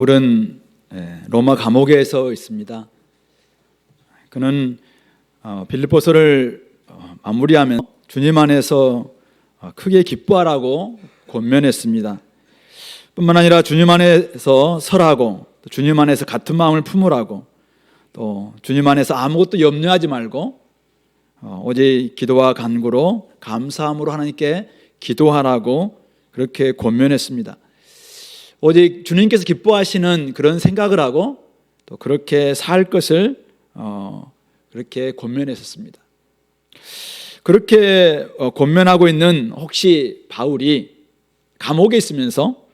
바울은 로마 감옥에서 있습니다. 그는 빌립보서를 마무리하면 주님 안에서 크게 기뻐하라고 권면했습니다. 뿐만 아니라 주님 안에서 설하고 또 주님 안에서 같은 마음을 품으라고, 또 주님 안에서 아무것도 염려하지 말고 오직 기도와 간구로 감사함으로 하나님께 기도하라고 그렇게 권면했습니다. 오직 주님께서 기뻐하시는 그런 생각을 하고 또 그렇게 살 것을 그렇게 권면했었습니다. 그렇게 권면하고 있는 혹시 바울이 감옥에 있으면서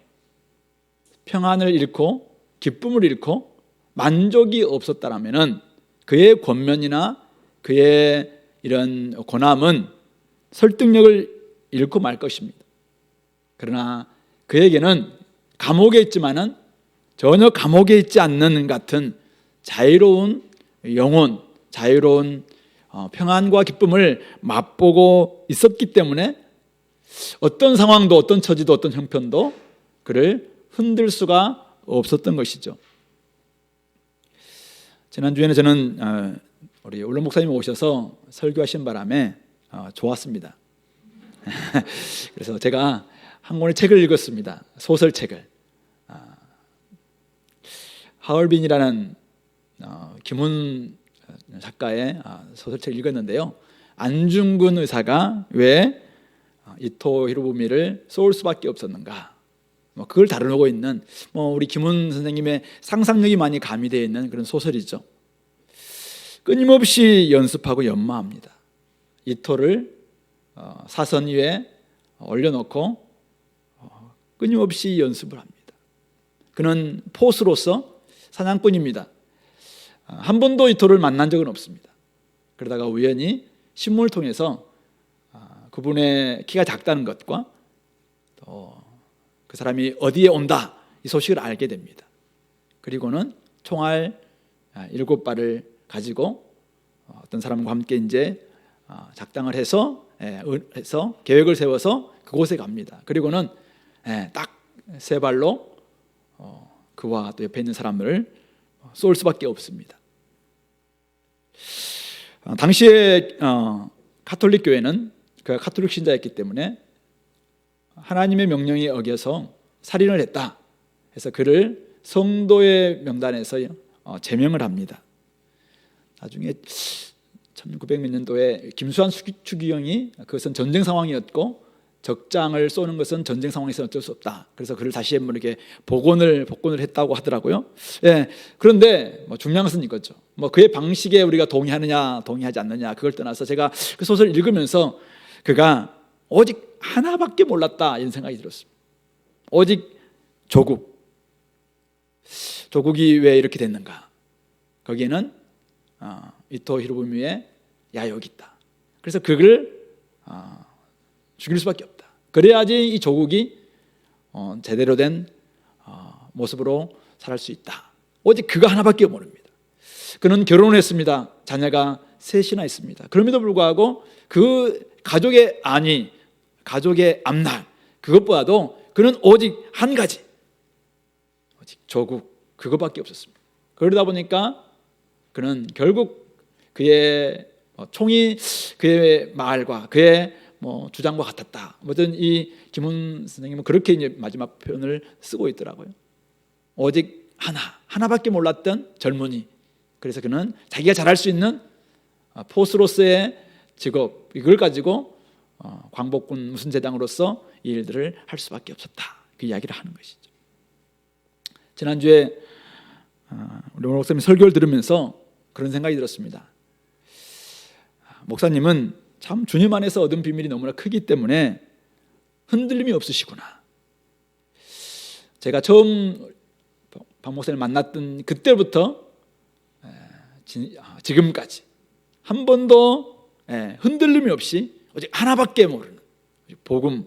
평안을 잃고 기쁨을 잃고 만족이 없었다라면은 그의 권면이나 그의 이런 권함은 설득력을 잃고 말 것입니다. 그러나 그에게는 감옥에 있지만은 전혀 감옥에 있지 않는 같은 자유로운 영혼, 자유로운 평안과 기쁨을 맛보고 있었기 때문에 어떤 상황도 어떤 처지도 어떤 형편도 그를 흔들 수가 없었던 것이죠. 지난주에는 저는 우리 울론 목사님 오셔서 설교하신 바람에 좋았습니다. 그래서 제가 한 권의 책을 읽었습니다. 소설책을. 하얼빈이라는 김훈 작가의 소설책을 읽었는데요. 안중근 의사가 왜 이토 히로부미를 쏠 수밖에 없었는가, 그걸 다루고 있는 우리 김훈 선생님의 상상력이 많이 가미되어 있는 그런 소설이죠. 끊임없이 연습하고 연마합니다. 이토를 사선 위에 올려놓고 끊임없이 연습을 합니다. 그는 포수로서 사냥꾼입니다. 한 번도 이토를 만난 적은 없습니다. 그러다가 우연히 신문을 통해서 그분의 키가 작다는 것과 또 그 사람이 어디에 온다 이 소식을 알게 됩니다. 그리고는 총알 7발을 가지고 어떤 사람과 함께 이제 작당을 해서 계획을 세워서 그곳에 갑니다. 그리고는 딱 3발로 그와 또 옆에 있는 사람을 쏠 수밖에 없습니다. 당시에 가톨릭 교회는 그가 가톨릭 신자였기 때문에 하나님의 명령에 어겨서 살인을 했다 해서 그를 성도의 명단에서 제명을 합니다. 나중에 1900 몇 년도에 김수환 추기경이 그것은 전쟁 상황이었고 적장을 쏘는 것은 전쟁 상황에서 어쩔 수 없다. 그래서 그를 다시 한번 이렇게 복원을 했다고 하더라고요. 그런데 중요한 것은 이거죠. 그의 방식에 우리가 동의하느냐 동의하지 않느냐 그걸 떠나서 제가 그 소설을 읽으면서 그가 오직 하나밖에 몰랐다 이런 생각이 들었습니다. 오직 조국이 왜 이렇게 됐는가? 거기에는 이토 히로부미의 야욕이 있다. 그래서 그를 죽일 수밖에 없다. 그래야지 이 조국이 제대로 된 모습으로 살아갈 수 있다. 오직 그가 하나밖에 모릅니다. 그는 결혼을 했습니다. 자녀가 셋이나 있습니다. 그럼에도 불구하고 그 가족의 안위, 가족의 앞날, 그것보다도 그는 오직 한 가지, 오직 조국, 그것밖에 없었습니다. 그러다 보니까 그는 결국 그의 총이 그의 말과 그의 주장과 같았다. 이 김훈 선생님은 그렇게 이제 마지막 표현을 쓰고 있더라고요. 오직 하나밖에 몰랐던 젊은이. 그래서 그는 자기가 잘할 수 있는 포스로서의 직업, 이걸 가지고 광복군 무슨 재당으로서 이 일들을 할 수밖에 없었다. 그 이야기를 하는 것이죠. 지난주에 우리 목사님 설교를 들으면서 그런 생각이 들었습니다. 목사님은 참 주님 안에서 얻은 비밀이 너무나 크기 때문에 흔들림이 없으시구나. 제가 처음 박 목사님을 만났던 그때부터 지금까지 한 번도 흔들림이 없이 오직 하나밖에 모르는 복음,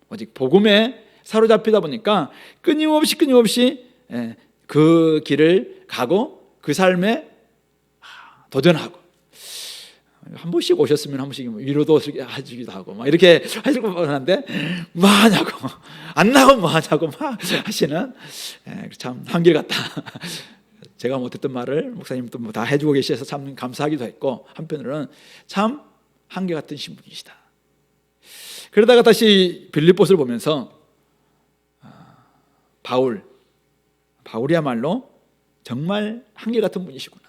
오직 복음에 사로잡히다 보니까 끊임없이 그 길을 가고 그 삶에 도전하고 한 번씩 오셨으면 한 번씩 위로도 해주기도 하고 막 이렇게 하실 것 같은데 뭐 하냐고, 안 나가면 뭐 하냐고 막 하시는, 참 한결같다. 제가 못했던 말을 목사님도 뭐 다 해주고 계셔서 참 감사하기도 했고, 한편으로는 참 한결같은 신분이시다. 그러다가 다시 빌립보서를 보면서 바울이야말로 정말 한결같은 분이시구나.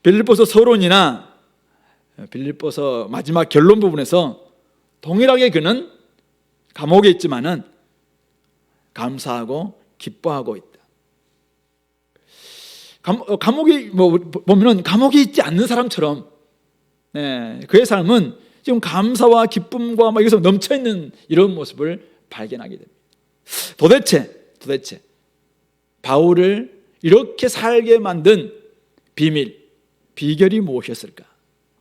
빌립보서 서론이나 빌립보서 마지막 결론 부분에서 동일하게 그는 감옥에 있지만은 감사하고 기뻐하고 있다. 감옥에 보면은 감옥에 있지 않는 사람처럼, 그의 삶은 지금 감사와 기쁨과 막 여기서 넘쳐 있는 이런 모습을 발견하게 됩니다. 도대체 바울을 이렇게 살게 만든 비결이 무엇이었을까?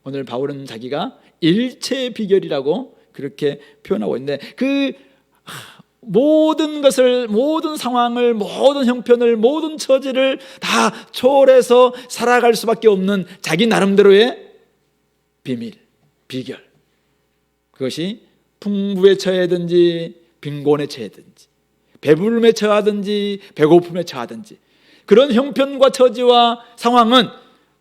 오늘 바울은 자기가 일체의 비결이라고 그렇게 표현하고 있는데, 그 모든 것을, 모든 상황을, 모든 형편을, 모든 처지를 다 초월해서 살아갈 수밖에 없는 자기 나름대로의 비결, 그것이 풍부에 처해든지 빈곤에 처해든지 배부름에 처하든지 배고픔에 처하든지 그런 형편과 처지와 상황은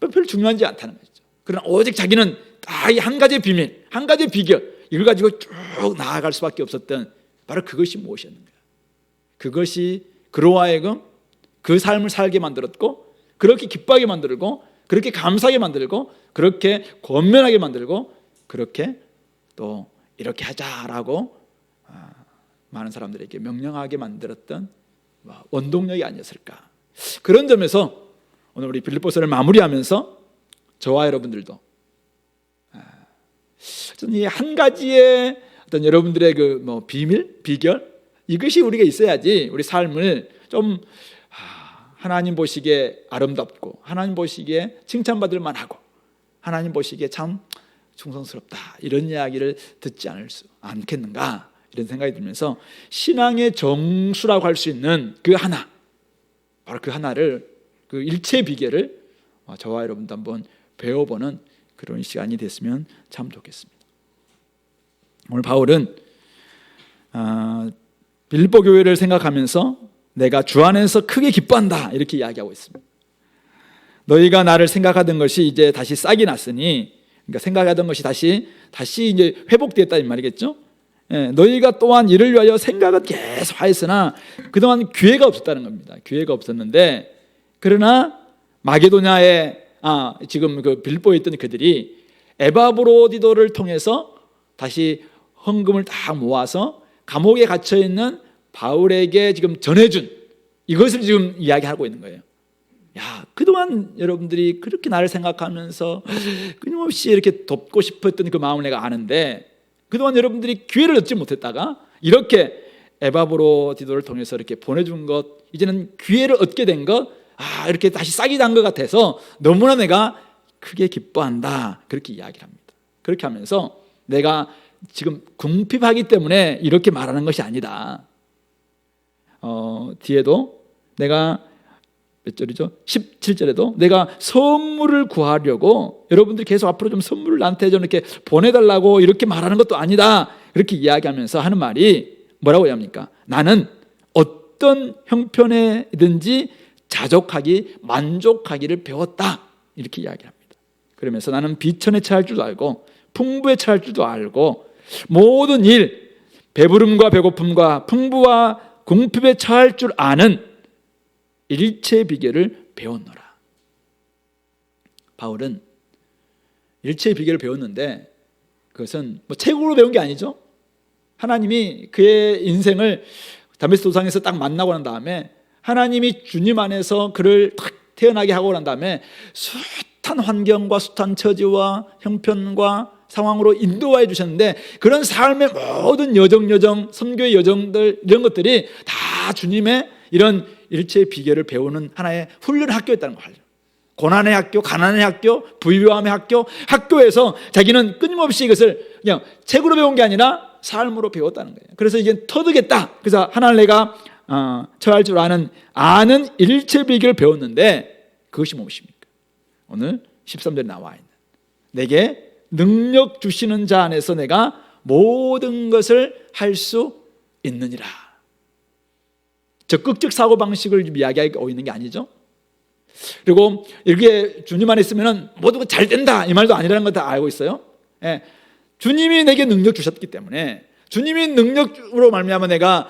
별로 중요하지 않다는 거죠. 그러나 오직 자기는 다 이 한 가지의 비밀, 한 가지의 비결, 이걸 가지고 쭉 나아갈 수밖에 없었던 바로 그것이 무엇이었는가? 그것이 그로 하여금 그 삶을 살게 만들었고, 그렇게 기뻐하게 만들고, 그렇게 감사하게 만들고, 그렇게 권면하게 만들고, 그렇게 또 이렇게 하자라고 많은 사람들에게 명령하게 만들었던 원동력이 아니었을까? 그런 점에서 오늘 우리 빌립보서를 마무리하면서 저와 여러분들도 저는 이 한 가지의 어떤 여러분들의 그 비결, 이것이 우리가 있어야지 우리 삶을 좀 하나님 보시기에 아름답고, 하나님 보시기에 칭찬받을 만하고, 하나님 보시기에 참 충성스럽다, 이런 이야기를 듣지 않겠는가, 이런 생각이 들면서 신앙의 정수라고 할 수 있는 그 하나, 바로 그 하나를, 그 일체의 비결을 저와 여러분도 한번 배워보는 그런 시간이 됐으면 참 좋겠습니다. 오늘 바울은 빌립보 교회를 생각하면서 내가 주 안에서 크게 기뻐한다, 이렇게 이야기하고 있습니다. 너희가 나를 생각하던 것이 이제 다시 싹이 났으니, 그러니까 생각하던 것이 다시 이제 회복되었다 이 말이겠죠. 너희가 또한 이를 위하여 생각은 계속 하였으나 그동안 기회가 없었다는 겁니다. 기회가 없었는데, 그러나 마게도냐에 지금 그 빌립보에 있던 그들이 에바브로디도를 통해서 다시 헌금을 다 모아서 감옥에 갇혀 있는 바울에게 지금 전해준, 이것을 지금 이야기하고 있는 거예요. 야, 그동안 여러분들이 그렇게 나를 생각하면서 끊임없이 이렇게 돕고 싶었던 그 마음을 내가 아는데, 그동안 여러분들이 기회를 얻지 못했다가 이렇게 에바브로디도를 통해서 이렇게 보내준 것, 이제는 기회를 얻게 된 것, 이렇게 다시 싹이 난 것 같아서 너무나 내가 크게 기뻐한다, 그렇게 이야기를 합니다. 그렇게 하면서 내가 지금 궁핍하기 때문에 이렇게 말하는 것이 아니다. 뒤에도 내가 몇 절이죠? 17절에도 내가 선물을 구하려고, 여러분들이 계속 앞으로 좀 선물을 나한테 좀 이렇게 보내달라고 이렇게 말하는 것도 아니다, 이렇게 이야기하면서 하는 말이 뭐라고 합니까? 나는 어떤 형편에든지 자족하기, 만족하기를 배웠다, 이렇게 이야기합니다. 그러면서 나는 비천에 처할 줄도 알고 풍부에 처할 줄도 알고 모든 일, 배부름과 배고픔과 풍부와 궁핍에 처할 줄 아는 일체의 비결을 배웠노라. 바울은 일체의 비결을 배웠는데, 그것은 책으로 배운 게 아니죠. 하나님이 그의 인생을 다메섹 도상에서 딱 만나고 난 다음에, 하나님이 주님 안에서 그를 딱 태어나게 하고 난 다음에 숱한 환경과 숱한 처지와 형편과 상황으로 인도하여 주셨는데, 그런 삶의 모든 여정, 선교의 여정들, 이런 것들이 다 주님의 이런 일체의 비결을 배우는 하나의 훈련 학교였다는 거죠. 고난의 학교, 가난의 학교, 부유함의 학교, 학교에서 자기는 끊임없이 이것을 그냥 책으로 배운 게 아니라 삶으로 배웠다는 거예요. 그래서 이제 터득했다. 그래서 하나를 내가 처할 줄 아는 일체의 비결을 배웠는데, 그것이 무엇입니까? 오늘 13절에 나와 있는 내게 능력 주시는 자 안에서 내가 모든 것을 할 수 있느니라. 적극적 사고방식을 이야기하고 있는 게 아니죠. 그리고 이렇게 주님 안에 있으면 모두가 잘 된다 이 말도 아니라는 거 다 알고 있어요. 예. 주님이 내게 능력 주셨기 때문에, 주님이 능력으로 말미암아 내가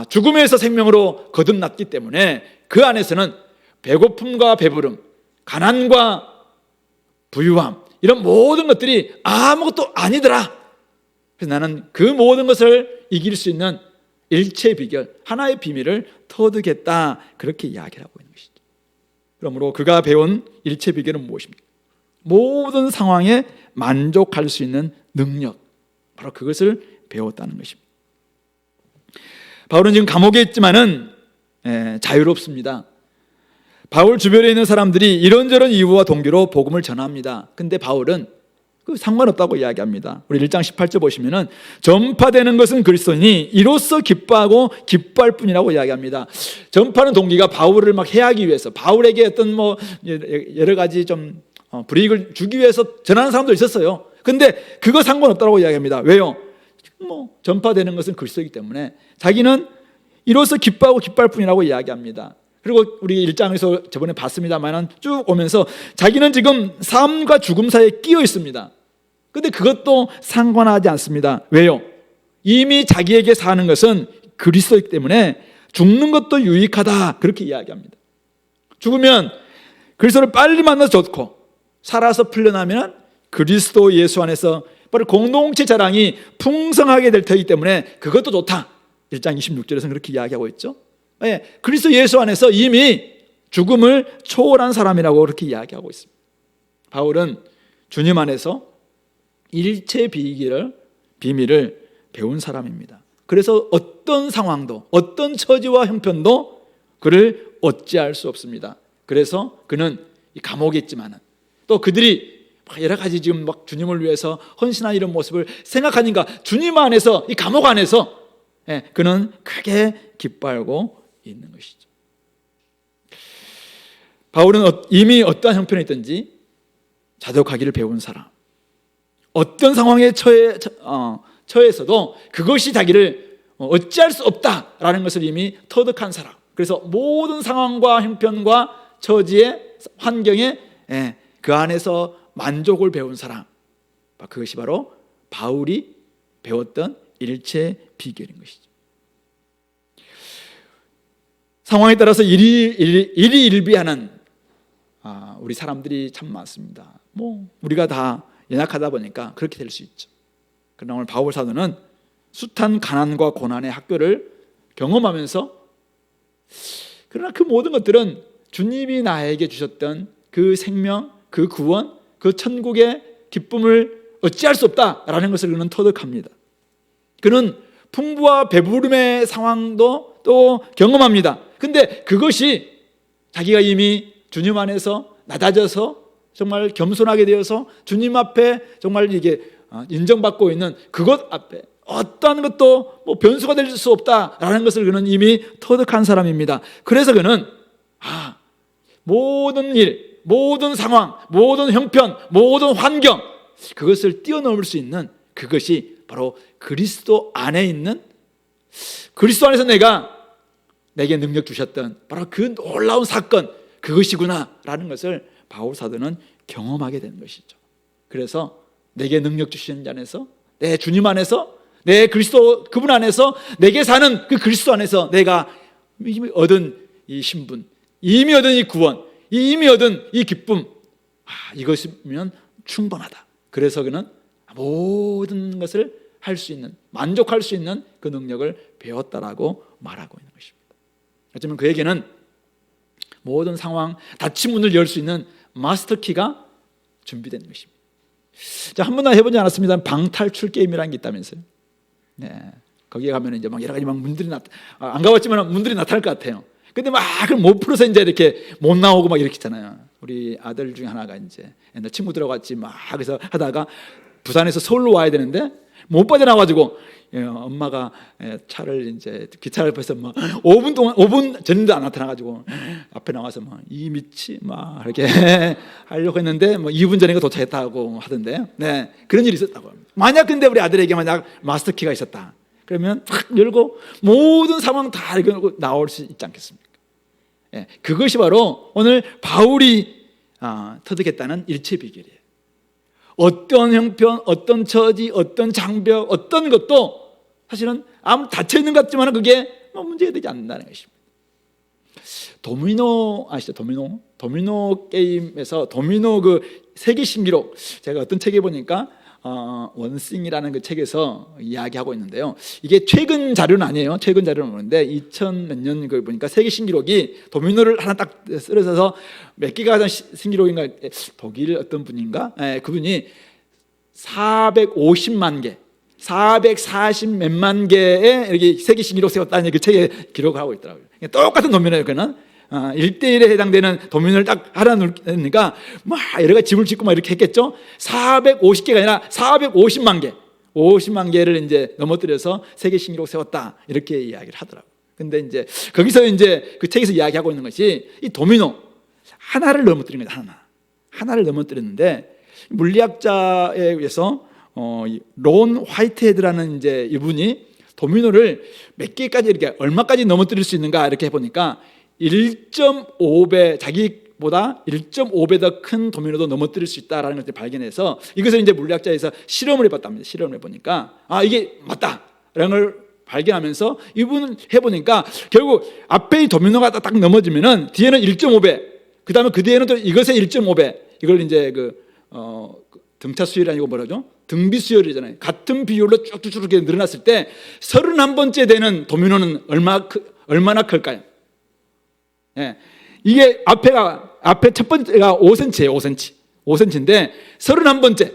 죽음에서 생명으로 거듭났기 때문에 그 안에서는 배고픔과 배부름, 가난과 부유함, 이런 모든 것들이 아무것도 아니더라. 그래서 나는 그 모든 것을 이길 수 있는 일체 비결, 하나의 비밀을 터득했다, 그렇게 이야기를 하고 있는 것이죠. 그러므로 그가 배운 일체 비결은 무엇입니까? 모든 상황에 만족할 수 있는 능력, 바로 그것을 배웠다는 것입니다. 바울은 지금 감옥에 있지만은 자유롭습니다. 바울 주변에 있는 사람들이 이런저런 이유와 동기로 복음을 전합니다. 근데 바울은 그 상관없다고 이야기합니다. 우리 1장 18절 보시면은 전파되는 것은 그리스도니 이로써 기뻐하고 기뻐할 뿐이라고 이야기합니다. 전파는 동기가 바울을 막 해하기 위해서, 바울에게 어떤 뭐 여러 가지 좀 불이익을 주기 위해서 전하는 사람도 있었어요. 근데 그거 상관없다고 이야기합니다. 왜요? 뭐 전파되는 것은 그리스도이기 때문에 자기는 이로써 기뻐하고 기뻐할 뿐이라고 이야기합니다. 그리고 우리 1장에서 저번에 봤습니다만 쭉 오면서 자기는 지금 삶과 죽음 사이에 끼어 있습니다. 근데 그것도 상관하지 않습니다. 왜요? 이미 자기에게 사는 것은 그리스도이기 때문에 죽는 것도 유익하다, 그렇게 이야기합니다. 죽으면 그리스도를 빨리 만나서 좋고, 살아서 풀려나면 그리스도 예수 안에서 바로 공동체 자랑이 풍성하게 될 테기 때문에 그것도 좋다. 1장 26절에서는 그렇게 이야기하고 있죠. 네, 그리스도 예수 안에서 이미 죽음을 초월한 사람이라고 그렇게 이야기하고 있습니다. 바울은 주님 안에서 일체 비밀을 배운 사람입니다. 그래서 어떤 상황도, 어떤 처지와 형편도 그를 어찌할 수 없습니다. 그래서 그는 이 감옥에 있지만은 또 그들이 여러 가지 지금 막 주님을 위해서 헌신한 이런 모습을 생각하니까 주님 안에서, 이 감옥 안에서 그는 크게 기뻐하고 있는 것이죠. 바울은 이미 어떠한 형편에 있든지 자족하기를 배운 사람, 어떤 상황에 처해서도 그것이 자기를 어찌할 수 없다라는 것을 이미 터득한 사람, 그래서 모든 상황과 형편과 처지의 환경에 그 안에서 만족을 배운 사람, 그것이 바로 바울이 배웠던 일체 비결인 것이죠. 상황에 따라서 일희일비하는 우리 사람들이 참 많습니다. 뭐 우리가 다 연약하다 보니까 그렇게 될 수 있죠. 그러나 오늘 바울 사도는 숱한 가난과 고난의 학교를 경험하면서, 그러나 그 모든 것들은 주님이 나에게 주셨던 그 생명, 그 구원, 그 천국의 기쁨을 어찌할 수 없다라는 것을 그는 터득합니다. 그는 풍부와 배부름의 상황도 또 경험합니다. 근데 그것이 자기가 이미 주님 안에서 낮아져서 정말 겸손하게 되어서 주님 앞에 정말 이게 인정받고 있는 그것 앞에 어떠한 것도 뭐 변수가 될 수 없다라는 것을 그는 이미 터득한 사람입니다. 그래서 그는 모든 일, 모든 상황, 모든 형편, 모든 환경, 그것을 뛰어넘을 수 있는 그것이 바로 그리스도 안에 있는, 그리스도 안에서 내게 능력 주셨던 바로 그 놀라운 사건, 그것이구나 라는 것을 바울 사도는 경험하게 되는 것이죠. 그래서 내게 능력 주시는 자 안에서, 내 주님 안에서, 내 그리스도 그분 안에서, 내게 사는 그 그리스도 안에서 내가 이미 얻은 이 신분, 이미 얻은 이 구원, 이미 얻은 이 기쁨, 이것이면 충분하다. 그래서 그는 모든 것을 할 수 있는, 만족할 수 있는 그 능력을 배웠다라고 말하고 있는 것입니다. 어쩌면 그에게는 모든 상황, 닫힌 문을 열 수 있는 마스터키가 준비된 것입니다. 자, 한 번도 해보지 않았습니다. 방탈출 게임이라는 게 있다면서요. 네, 거기에 가면 이제 막 여러 가지 막 문들이 안 가봤지만 문들이 나타날 것 같아요. 근데 막 그걸 못 풀어서 이제 이렇게 못 나오고 막 이렇게 있잖아요. 우리 아들 중에 하나가 이제 옛날 친구들하고 같이 막 그래서 하다가 부산에서 서울로 와야 되는데 못 빠져나와가지고 엄마가 차를 이제 기차를 앞에서 막 5분 전인데 안 나타나가지고 앞에 나와서 막 이 밑이 막 이렇게 하려고 했는데 뭐 2분 전에 도착했다고 하던데, 네, 그런 일이 있었다고 합니다. 만약 근데 우리 아들에게 만약 마스터키가 있었다 그러면 탁 열고 모든 상황 다 읽고 나올 수 있지 않겠습니까? 그것이 바로 오늘 바울이 터득했다는 일체 비결이에요. 어떤 형편, 어떤 처지, 어떤 장벽, 어떤 것도 사실은 아무 닫혀 있는 것 같지만 그게 문제가 되지 않는다는 것입니다. 도미노 아시죠? 도미노 게임에서 도미노 그 세계 신기록, 제가 어떤 책에 보니까 원싱이라는 그 책에서 이야기하고 있는데요. 이게 최근 자료는 아니에요. 최근 자료는 오는데 2000 몇 년 걸 보니까 세계 신기록이 도미노를 하나 딱 쓰러져서 몇 개가 가장 신기록인가, 독일 어떤 분인가, 그분이 450만 개, 440 몇만 개의 이렇게 세계 신기록 세웠다는 그 책에 기록을 하고 있더라고요. 똑같은 도미노예요. 그는 1대1에 해당되는 도미노를 딱 하나 놓으니까 막 여러 가지 집을 짓고 막 이렇게 했겠죠. 450개가 아니라 450만 개, 50만 개를 이제 넘어뜨려서 세계 신기록 세웠다, 이렇게 이야기를 하더라고요. 근데 이제 거기서 이제 그 책에서 이야기하고 있는 것이 이 도미노 하나를 넘어뜨린 거죠. 하나를 넘어뜨렸는데 물리학자에 의해서 론 화이트헤드라는 이제 이분이 도미노를 몇 개까지 이렇게 얼마까지 넘어뜨릴 수 있는가 이렇게 해보니까 1.5배, 자기보다 1.5배 더 큰 도미노도 넘어뜨릴 수 있다라는 것을 발견해서 이것을 이제 물리학자에서 실험을 해봤답니다. 실험을 해보니까 이게 맞다라는 걸 발견하면서 이분은 해보니까 결국 앞에 이 도미노가 딱 넘어지면은 뒤에는 1.5배, 그 다음에 그 뒤에는 또 이것의 1.5배, 이걸 이제 등차 수열이 아니고 뭐라죠? 등비 수열이잖아요. 같은 비율로 쭉쭉쭉 늘어났을 때 31번째 되는 도미노는 얼마나 클까요? 이게 앞에 첫 번째가 5cm예요. 5cm인데 31번째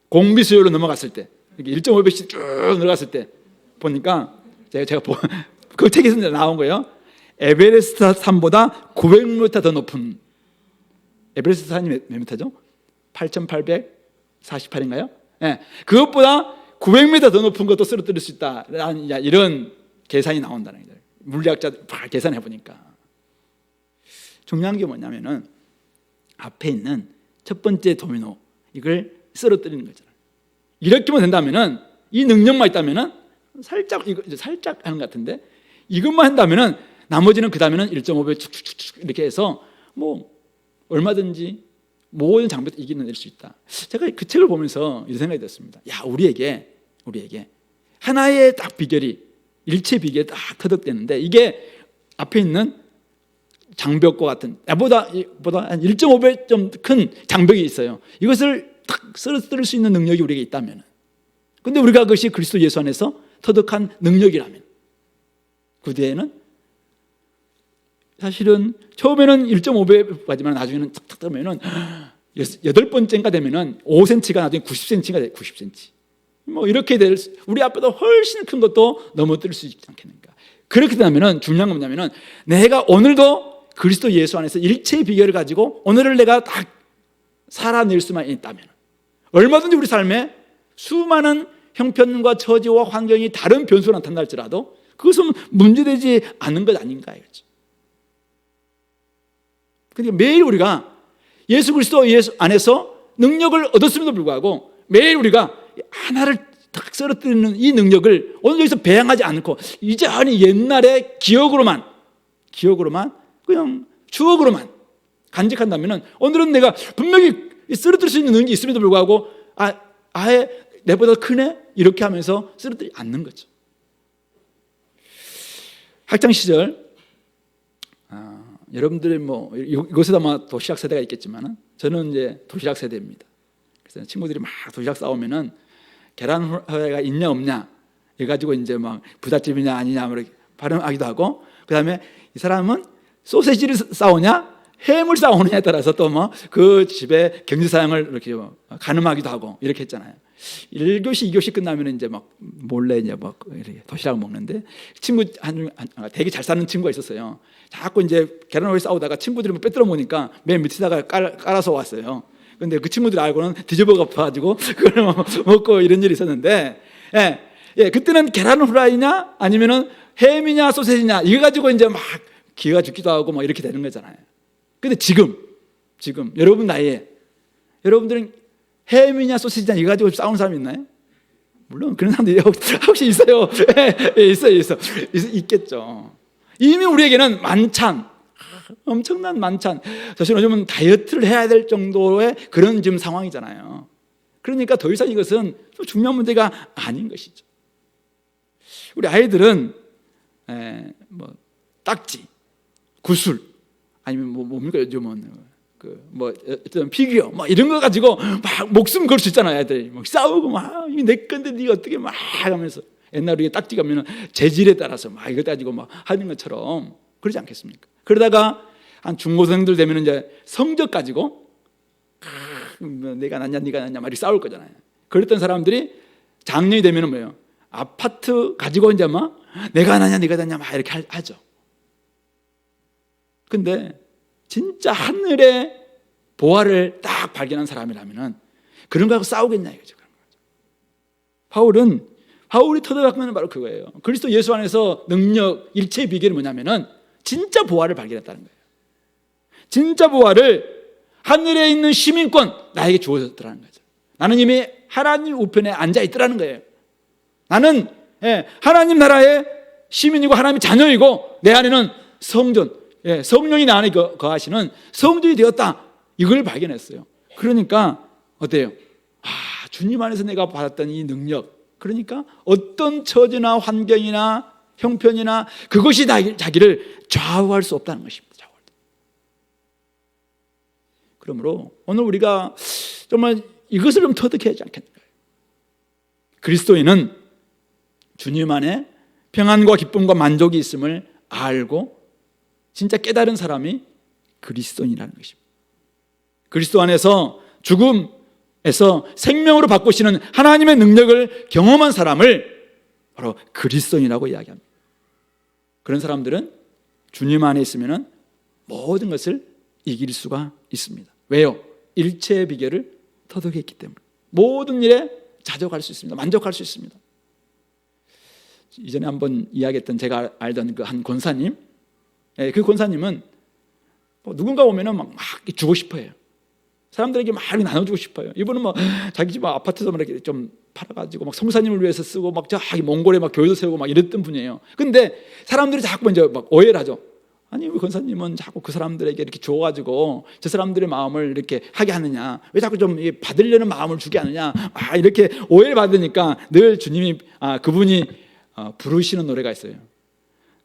공비 수열로 넘어갔을 때, 이렇게 1.5배씩 쭉 늘어갔을 때 보니까 제가 그 책에서 나온 거예요. 에베레스트 산보다 900m 더 높은, 에베레스트 산이 몇 미터죠? 8,848인가요? 그것보다 900m 더 높은 것도 쓰러뜨릴 수 있다라는 이런 계산이 나온다는 거예요. 물리학자들 다 계산해 보니까. 중요한 게 뭐냐면은 앞에 있는 첫 번째 도미노, 이걸 쓰러뜨리는 거잖아요. 이렇게만 된다면은, 이 능력만 있다면은 살짝 하는 것 같은데, 이것만 한다면은 나머지는 그 다음에는 1.5배 축축축 이렇게 해서 뭐 얼마든지 모든 장벽도 이겨낼 수 있다. 제가 그 책을 보면서 이런 생각이 들었습니다. 우리에게 하나의 딱 비결이, 일체 비결이 딱 터득되는데, 이게 앞에 있는 장벽과 같은 보다 한 1.5배 좀 큰 장벽이 있어요. 이것을 딱 쓰러뜨릴 수 있는 능력이 우리에게 있다면, 근데 우리가 그것이 그리스도 예수 안에서 터득한 능력이라면, 그 뒤에는 사실은 처음에는 1.5배까지만 나중에는 탁탁 뜨면은 8번째인가 되면은 5cm가 나중에 90cm가 돼요. 90cm. 뭐 이렇게 될, 우리 앞에도 훨씬 큰 것도 넘어뜨릴 수 있지 않겠는가. 그렇게 되면은 중요한 건 뭐냐면은, 내가 오늘도 그리스도 예수 안에서 일체의 비결을 가지고 오늘을 내가 딱 살아낼 수만 있다면, 얼마든지 우리 삶에 수많은 형편과 처지와 환경이 다른 변수가 나타난다 할지라도 그것은 문제되지 않는 것 아닌가 이거죠. 그러니까 매일 우리가 예수 그리스도 안에서 능력을 얻었음에도 불구하고 매일 우리가 하나를 딱 쓰러뜨리는 이 능력을 오늘 여기서 배양하지 않고 이제 옛날의 기억으로만 그냥 추억으로만 간직한다면, 오늘은 내가 분명히 쓰러뜨릴 수 있는 능력이 있음에도 불구하고 아예 내보다 크네 이렇게 하면서 쓰러뜨리지 않는 거죠. 학창 시절 여러분들이 뭐 이곳에도 아마 도시락 세대가 있겠지만 저는 이제 도시락 세대입니다. 그래서 친구들이 막 도시락 싸오면은 계란 후라이가 있냐 없냐 해가지고 이제 막 부잣집이냐 아니냐 이렇게 발음하기도 하고, 그 다음에 이 사람은 소세지를 싸오냐 햄을 싸오느냐에 따라서 또 뭐 그 집의 경제 사양을 이렇게 가늠하기도 하고 이렇게 했잖아요. 1교시 2교시 끝나면 이제 막 몰래 이제 막 이렇게 도시락을 먹는데, 친구 되게 잘 사는 친구가 있었어요. 자꾸 이제 계란후라이 싸우다가 친구들이 뭐 빼들어 먹으니까 맨 밑에다가 깔아서 왔어요. 근데 그 친구들이 알고는 뒤집어 갚아가지고 그걸 먹고 이런 일이 있었는데, 그때는 계란 후라이냐 아니면은 햄이냐 소세지냐 이거 가지고 이제 막 기가 죽기도 하고 막 이렇게 되는 거잖아요. 근데 지금 여러분 나이에 여러분들은 햄이냐 소시지냐 이거 가지고 싸우는 사람이 있나요? 물론 그런 사람들이 혹시 있어요. 있겠죠. 이미 우리에게는 만찬, 엄청난 만찬. 사실 요즘은 다이어트를 해야 될 정도의 그런 지금 상황이잖아요. 그러니까 더 이상 이것은 중요한 문제가 아닌 것이죠. 우리 아이들은 딱지, 구슬, 아니면 뭡니까 요즘은 어떤 피규어 이런 거 가지고 막 목숨 걸 수 있잖아요. 애들이 막 싸우고 막 이게 내 건데 네가 어떻게 막 하면서 옛날 우리가 딱지 가면은 재질에 따라서 막 이거 가지고 막 하는 것처럼 그러지 않겠습니까? 그러다가 한 중고생들 되면 이제 성적 가지고 내가 낫냐 네가 낫냐 막 이렇게 싸울 거잖아요. 그랬던 사람들이 장년이 되면은 뭐예요? 아파트 가지고 이제 막 내가 낫냐 네가 낫냐 막 이렇게 하죠. 근데 진짜 하늘의 보화를 딱 발견한 사람이라면 그런 거하고 싸우겠냐 이거죠. 바울이 터득한 건 바로 그거예요. 그리스도 예수 안에서 능력, 일체의 비결이 뭐냐면은 진짜 보화를 발견했다는 거예요. 진짜 보화를 하늘에 있는 시민권 나에게 주어졌더라는 거죠. 나는 이미 하나님 우편에 앉아 있더라는 거예요. 나는 하나님 나라의 시민이고 하나님의 자녀이고 내 안에는 성전, 성령이 나 안에 거하시는 성전이 되었다. 이걸 발견했어요. 그러니까 어때요? 주님 안에서 내가 받았던 이 능력, 그러니까 어떤 처지나 환경이나 형편이나 그것이 자기를 좌우할 수 없다는 것입니다. 그러므로 오늘 우리가 정말 이것을 좀 터득해야 하지 않겠는가. 그리스도인은 주님 안에 평안과 기쁨과 만족이 있음을 알고 진짜 깨달은 사람이 그리스도인이라는 것입니다. 그리스도 안에서 죽음에서 생명으로 바꾸시는 하나님의 능력을 경험한 사람을 바로 그리스도인이라고 이야기합니다. 그런 사람들은 주님 안에 있으면 모든 것을 이길 수가 있습니다. 왜요? 일체의 비결을 터득했기 때문에 모든 일에 자족할 수 있습니다. 만족할 수 있습니다. 이전에 한번 이야기했던 제가 알던 그 한 권사님, 그 권사님은 누군가 오면은 막 주고 싶어해요. 사람들에게 막 나눠주고 싶어요. 이분은 자기 집 아파트도 이렇게 좀 팔아가지고 막 성사님을 위해서 쓰고 막 저기 몽골에 막 교회도 세우고 막 이랬던 분이에요. 근데 사람들이 자꾸 이제 막 오해를 하죠. 아니 왜 권사님은 자꾸 그 사람들에게 이렇게 줘가지고 저 사람들의 마음을 이렇게 하게 하느냐? 왜 자꾸 좀 받으려는 마음을 주게 하느냐? 이렇게 오해를 받으니까 늘 주님이 그분이 부르시는 노래가 있어요.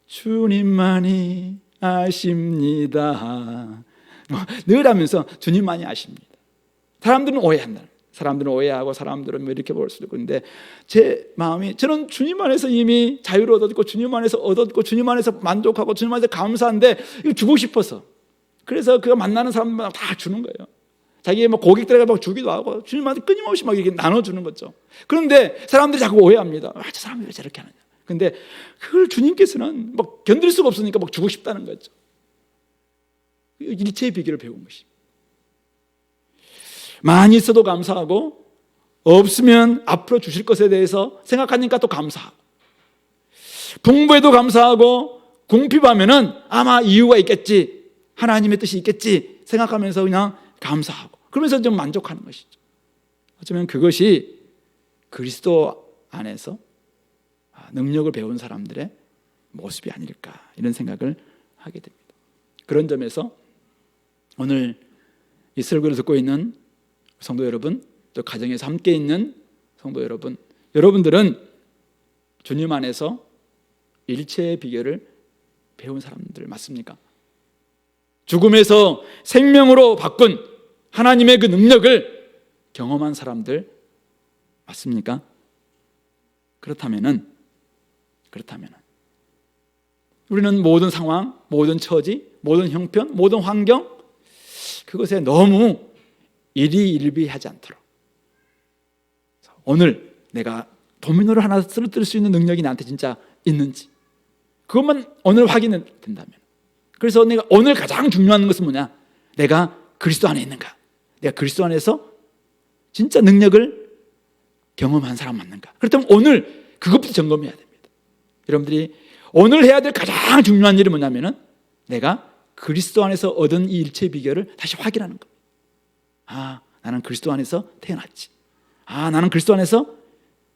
주님만이 아십니다. 늘 하면서 주님만이 아십니다. 사람들은 오해한다. 사람들은 오해하고 사람들은 이렇게 볼 수도 있고, 근데 제 마음이 저는 주님 안에서 이미 자유를 얻었고 주님 안에서 얻었고 주님 안에서 만족하고 주님 안에서 감사한데 이거 주고 싶어서, 그래서 그가 만나는 사람마다 다 주는 거예요. 자기의 고객들에게 막 주기도 하고 주님한테 끊임없이 막 이렇게 나눠주는 거죠. 그런데 사람들이 자꾸 오해합니다. 저 사람들이 왜 저렇게 하느냐. 근데 그걸 주님께서는 막 견딜 수가 없으니까 막 주고 싶다는 거죠. 일체의 비결을 배운 것입니다. 많이 있어도 감사하고 없으면 앞으로 주실 것에 대해서 생각하니까 또 감사하고, 풍부해도 감사하고 궁핍하면은 아마 이유가 있겠지, 하나님의 뜻이 있겠지 생각하면서 그냥 감사하고 그러면서 좀 만족하는 것이죠. 어쩌면 그것이 그리스도 안에서 능력을 배운 사람들의 모습이 아닐까 이런 생각을 하게 됩니다. 그런 점에서 오늘 이 설교를 듣고 있는 성도 여러분, 또 가정에서 함께 있는 성도 여러분, 여러분들은 주님 안에서 일체의 비결을 배운 사람들 맞습니까? 죽음에서 생명으로 바꾼 하나님의 그 능력을 경험한 사람들 맞습니까? 그렇다면은 우리는 모든 상황, 모든 처지, 모든 형편, 모든 환경, 그것에 너무 일희일비하지 않도록 오늘 내가 도미노를 하나 쓰러뜨릴 수 있는 능력이 나한테 진짜 있는지 그것만 오늘 확인이 된다면, 그래서 내가 오늘 가장 중요한 것은 뭐냐? 내가 그리스도 안에 있는가? 내가 그리스도 안에서 진짜 능력을 경험한 사람 맞는가? 그렇다면 오늘 그것부터 점검해야 됩니다. 여러분들이 오늘 해야 될 가장 중요한 일이 뭐냐면은 내가 그리스도 안에서 얻은 이 일체의 비결을 다시 확인하는 겁니다. 아, 나는 그리스도 안에서 태어났지. 아, 나는 그리스도 안에서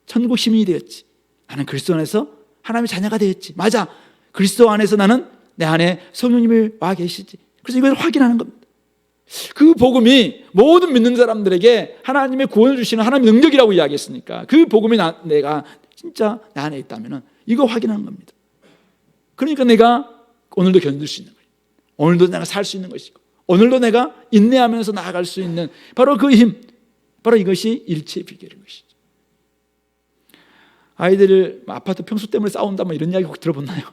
천국 시민이 되었지. 나는 그리스도 안에서 하나님의 자녀가 되었지. 맞아, 그리스도 안에서 나는 내 안에 성령님이 와 계시지. 그래서 이걸 확인하는 겁니다. 그 복음이 모든 믿는 사람들에게 하나님의 구원을 주시는 하나님의 능력이라고 이야기했으니까 그 복음이 내가 진짜 내 안에 있다면 이거 확인하는 겁니다. 그러니까 내가 오늘도 견딜 수 있는 거예요. 오늘도 내가 살 수 있는 것이고 오늘도 내가 인내하면서 나아갈 수 있는 바로 그 힘, 바로 이것이 일체의 비결인 것이죠. 아이들 아파트 평수 때문에 싸운다 이런 이야기 혹 들어봤나요?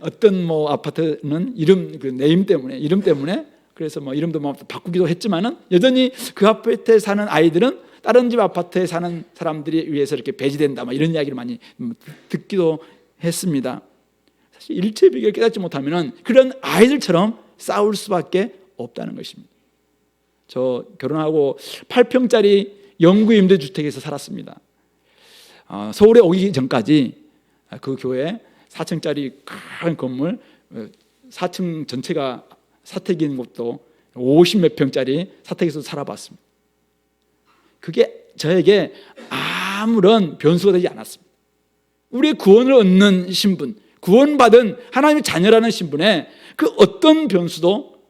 어떤 아파트는 이름 때문에 그래서 이름도 바꾸기도 했지만은 여전히 그 아파트에 사는 아이들은 다른 집 아파트에 사는 사람들에 의해서 이렇게 배제된다 이런 이야기를 많이 듣기도 했습니다. 사실 일체의 비결을 깨닫지 못하면은 그런 아이들처럼 싸울 수밖에 없다는 것입니다. 저 결혼하고 8평짜리 영구 임대주택에서 살았습니다. 서울에 오기 전까지 그 교회 4층짜리 큰 건물 4층 전체가 사택인 곳도 50몇 평짜리 사택에서 살아봤습니다. 그게 저에게 아무런 변수가 되지 않았습니다. 우리의 구원을 얻는 신분, 구원받은 하나님의 자녀라는 신분에 그 어떤 변수도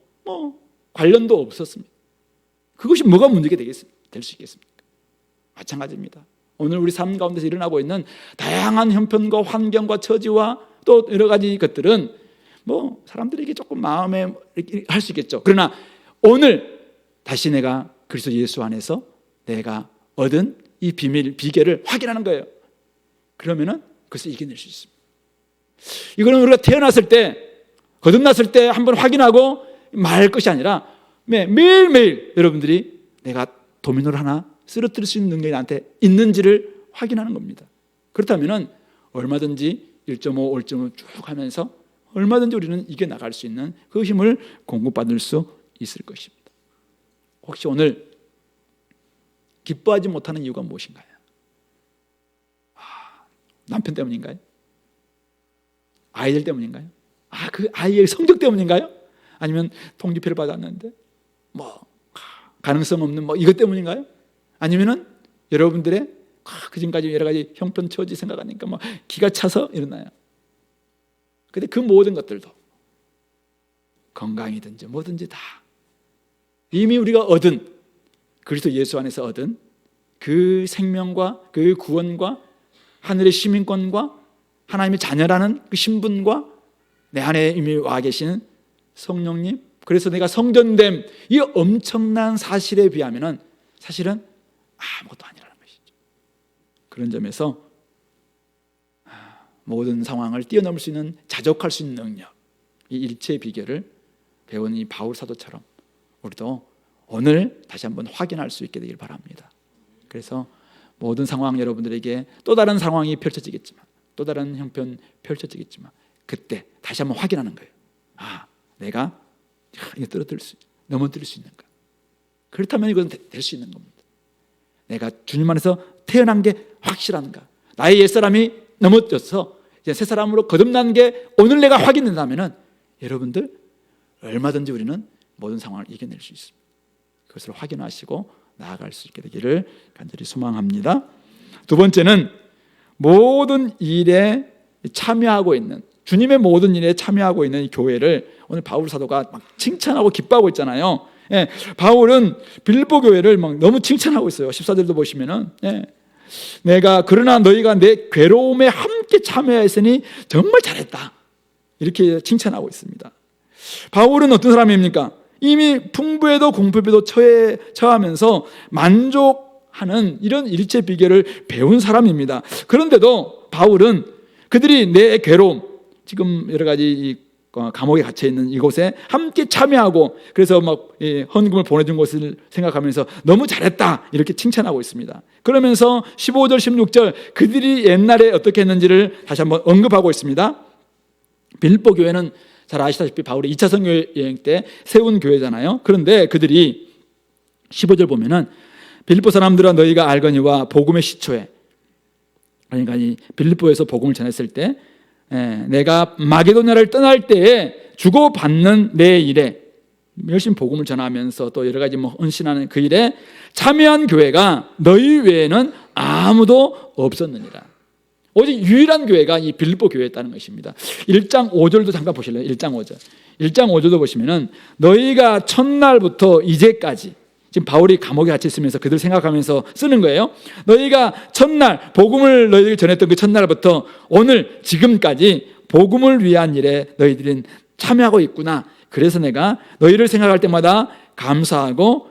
관련도 없었습니다. 그것이 뭐가 문제가 될 수 있겠습니까? 마찬가지입니다. 오늘 우리 삶 가운데서 일어나고 있는 다양한 형편과 환경과 처지와 또 여러 가지 것들은 사람들에게 조금 마음에 할 수 있겠죠. 그러나 오늘 다시 내가 그리스도 예수 안에서 내가 얻은 이 비결을 확인하는 거예요. 그러면은 그것을 이겨낼 수 있습니다. 이거는 우리가 태어났을 때, 거듭났을 때 한번 확인하고 말 것이 아니라 매일매일 여러분들이 내가 도미노를 하나 쓰러뜨릴 수 있는 능력이 나한테 있는지를 확인하는 겁니다. 그렇다면 얼마든지 1.5, 1.5 쭉 하면서 얼마든지 우리는 이겨나갈 수 있는 그 힘을 공급받을 수 있을 것입니다. 혹시 오늘 기뻐하지 못하는 이유가 무엇인가요? 남편 때문인가요? 아이들 때문인가요? 그 아이의 성적 때문인가요? 아니면 통지표를 받았는데 가능성 없는 이것 때문인가요? 아니면은 여러분들의 그전까지 여러 가지 형편 처지 생각하니까 기가 차서 일어나요. 근데 그 모든 것들도 건강이든지 뭐든지 다 이미 우리가 얻은 그리스도 예수 안에서 얻은 그 생명과 그 구원과 하늘의 시민권과 하나님의 자녀라는 그 신분과 내 안에 이미 와 계시는 성령님, 그래서 내가 성전됨, 이 엄청난 사실에 비하면은 사실은 아무것도 아니라는 것이죠. 그런 점에서 모든 상황을 뛰어넘을 수 있는, 자족할 수 있는 능력, 이 일체의 비결을 배운 이 바울 사도처럼 우리도 오늘 다시 한번 확인할 수 있게 되길 바랍니다. 그래서 모든 상황, 여러분들에게 또 다른 상황이 펼쳐지겠지만, 또 다른 형편 펼쳐지겠지만, 그때 다시 한번 확인하는 거예요. 내가 이거 넘어뜨릴 수 있는가? 그렇다면 이건 될 수 있는 겁니다. 내가 주님 안에서 태어난 게 확실한가? 나의 옛사람이 넘어져서 이제 새 사람으로 거듭난 게 오늘 내가 확인된다면 여러분들 얼마든지 우리는 모든 상황을 이겨낼 수 있습니다. 그것을 확인하시고 나아갈 수 있게 되기를 간절히 소망합니다. 두 번째는 모든 일에 참여하고 있는, 주님의 모든 일에 참여하고 있는 이 교회를 오늘 바울 사도가 막 칭찬하고 기뻐하고 있잖아요. 바울은 빌보 교회를 막 너무 칭찬하고 있어요. 14절도 보시면은 그러나 너희가 내 괴로움에 함께 참여했으니 정말 잘했다, 이렇게 칭찬하고 있습니다. 바울은 어떤 사람입니까? 이미 풍부에도 공급에도 처하면서 만족하는 이런 일체 비결을 배운 사람입니다. 그런데도 바울은 그들이 내 괴로움, 지금 여러 가지 감옥에 갇혀 있는 이곳에 함께 참여하고, 그래서 헌금을 보내준 것을 생각하면서 너무 잘했다, 이렇게 칭찬하고 있습니다. 그러면서 15절 16절 그들이 옛날에 어떻게 했는지를 다시 한번 언급하고 있습니다. 빌보 교회는 잘 아시다시피 바울이 2차 선교 여행 때 세운 교회잖아요. 그런데 그들이 15절 보면은 빌립보 사람들아 너희가 알거니와 복음의 시초에, 그러니까 이 빌립보에서 복음을 전했을 때 내가 마게도냐를 떠날 때에 주고받는 내 일에 열심히 복음을 전하면서 또 여러 가지 헌신하는 그 일에 참여한 교회가 너희 외에는 아무도 없었느니라. 오직 유일한 교회가 이 빌립보 교회였다는 것입니다. 1장 5절도 잠깐 보실래요? 1장 5절. 1장 5절도 보시면은 너희가 첫날부터 이제까지, 지금 바울이 감옥에 갇혀 있으면서 그들 생각하면서 쓰는 거예요. 너희가 첫날 복음을 너희에게 전했던 그 첫날부터 오늘 지금까지 복음을 위한 일에 너희들은 참여하고 있구나. 그래서 내가 너희를 생각할 때마다 감사하고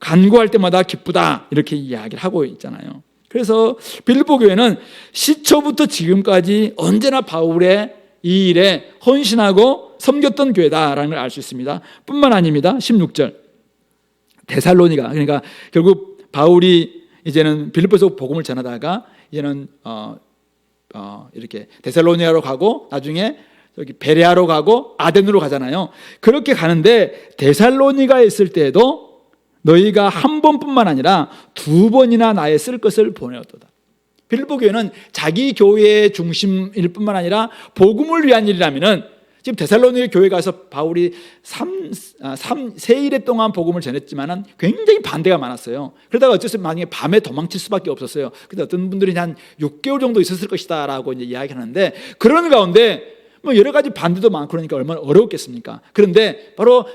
간구할 때마다 기쁘다, 이렇게 이야기를 하고 있잖아요. 그래서 빌립보 교회는 시초부터 지금까지 언제나 바울의 이 일에 헌신하고 섬겼던 교회다라는 걸 알 수 있습니다. 뿐만 아닙니다. 16절 데살로니가, 그러니까 결국 바울이 이제는 빌립보에서 복음을 전하다가 이제는 이렇게 데살로니가로 가고 나중에 여기 베레아로 가고 아덴으로 가잖아요. 그렇게 가는데 데살로니가에 있을 때에도 너희가 한 번뿐만 아니라 두 번이나 나의 쓸 것을 보내었도다. 빌립보 교회는 자기 교회의 중심일 뿐만 아니라 복음을 위한 일이라면은, 지금 데살로니가 교회 가서 바울이 3일에 동안 복음을 전했지만은 굉장히 반대가 많았어요. 그러다가 어째서 만약에 밤에 도망칠 수밖에 없었어요. 근데 어떤 분들이 한 6개월 정도 있었을 것이다라고 이제 이야기하는데, 그런 가운데 여러 가지 반대도 많고 그러니까 얼마나 어려웠겠습니까? 그런데 바로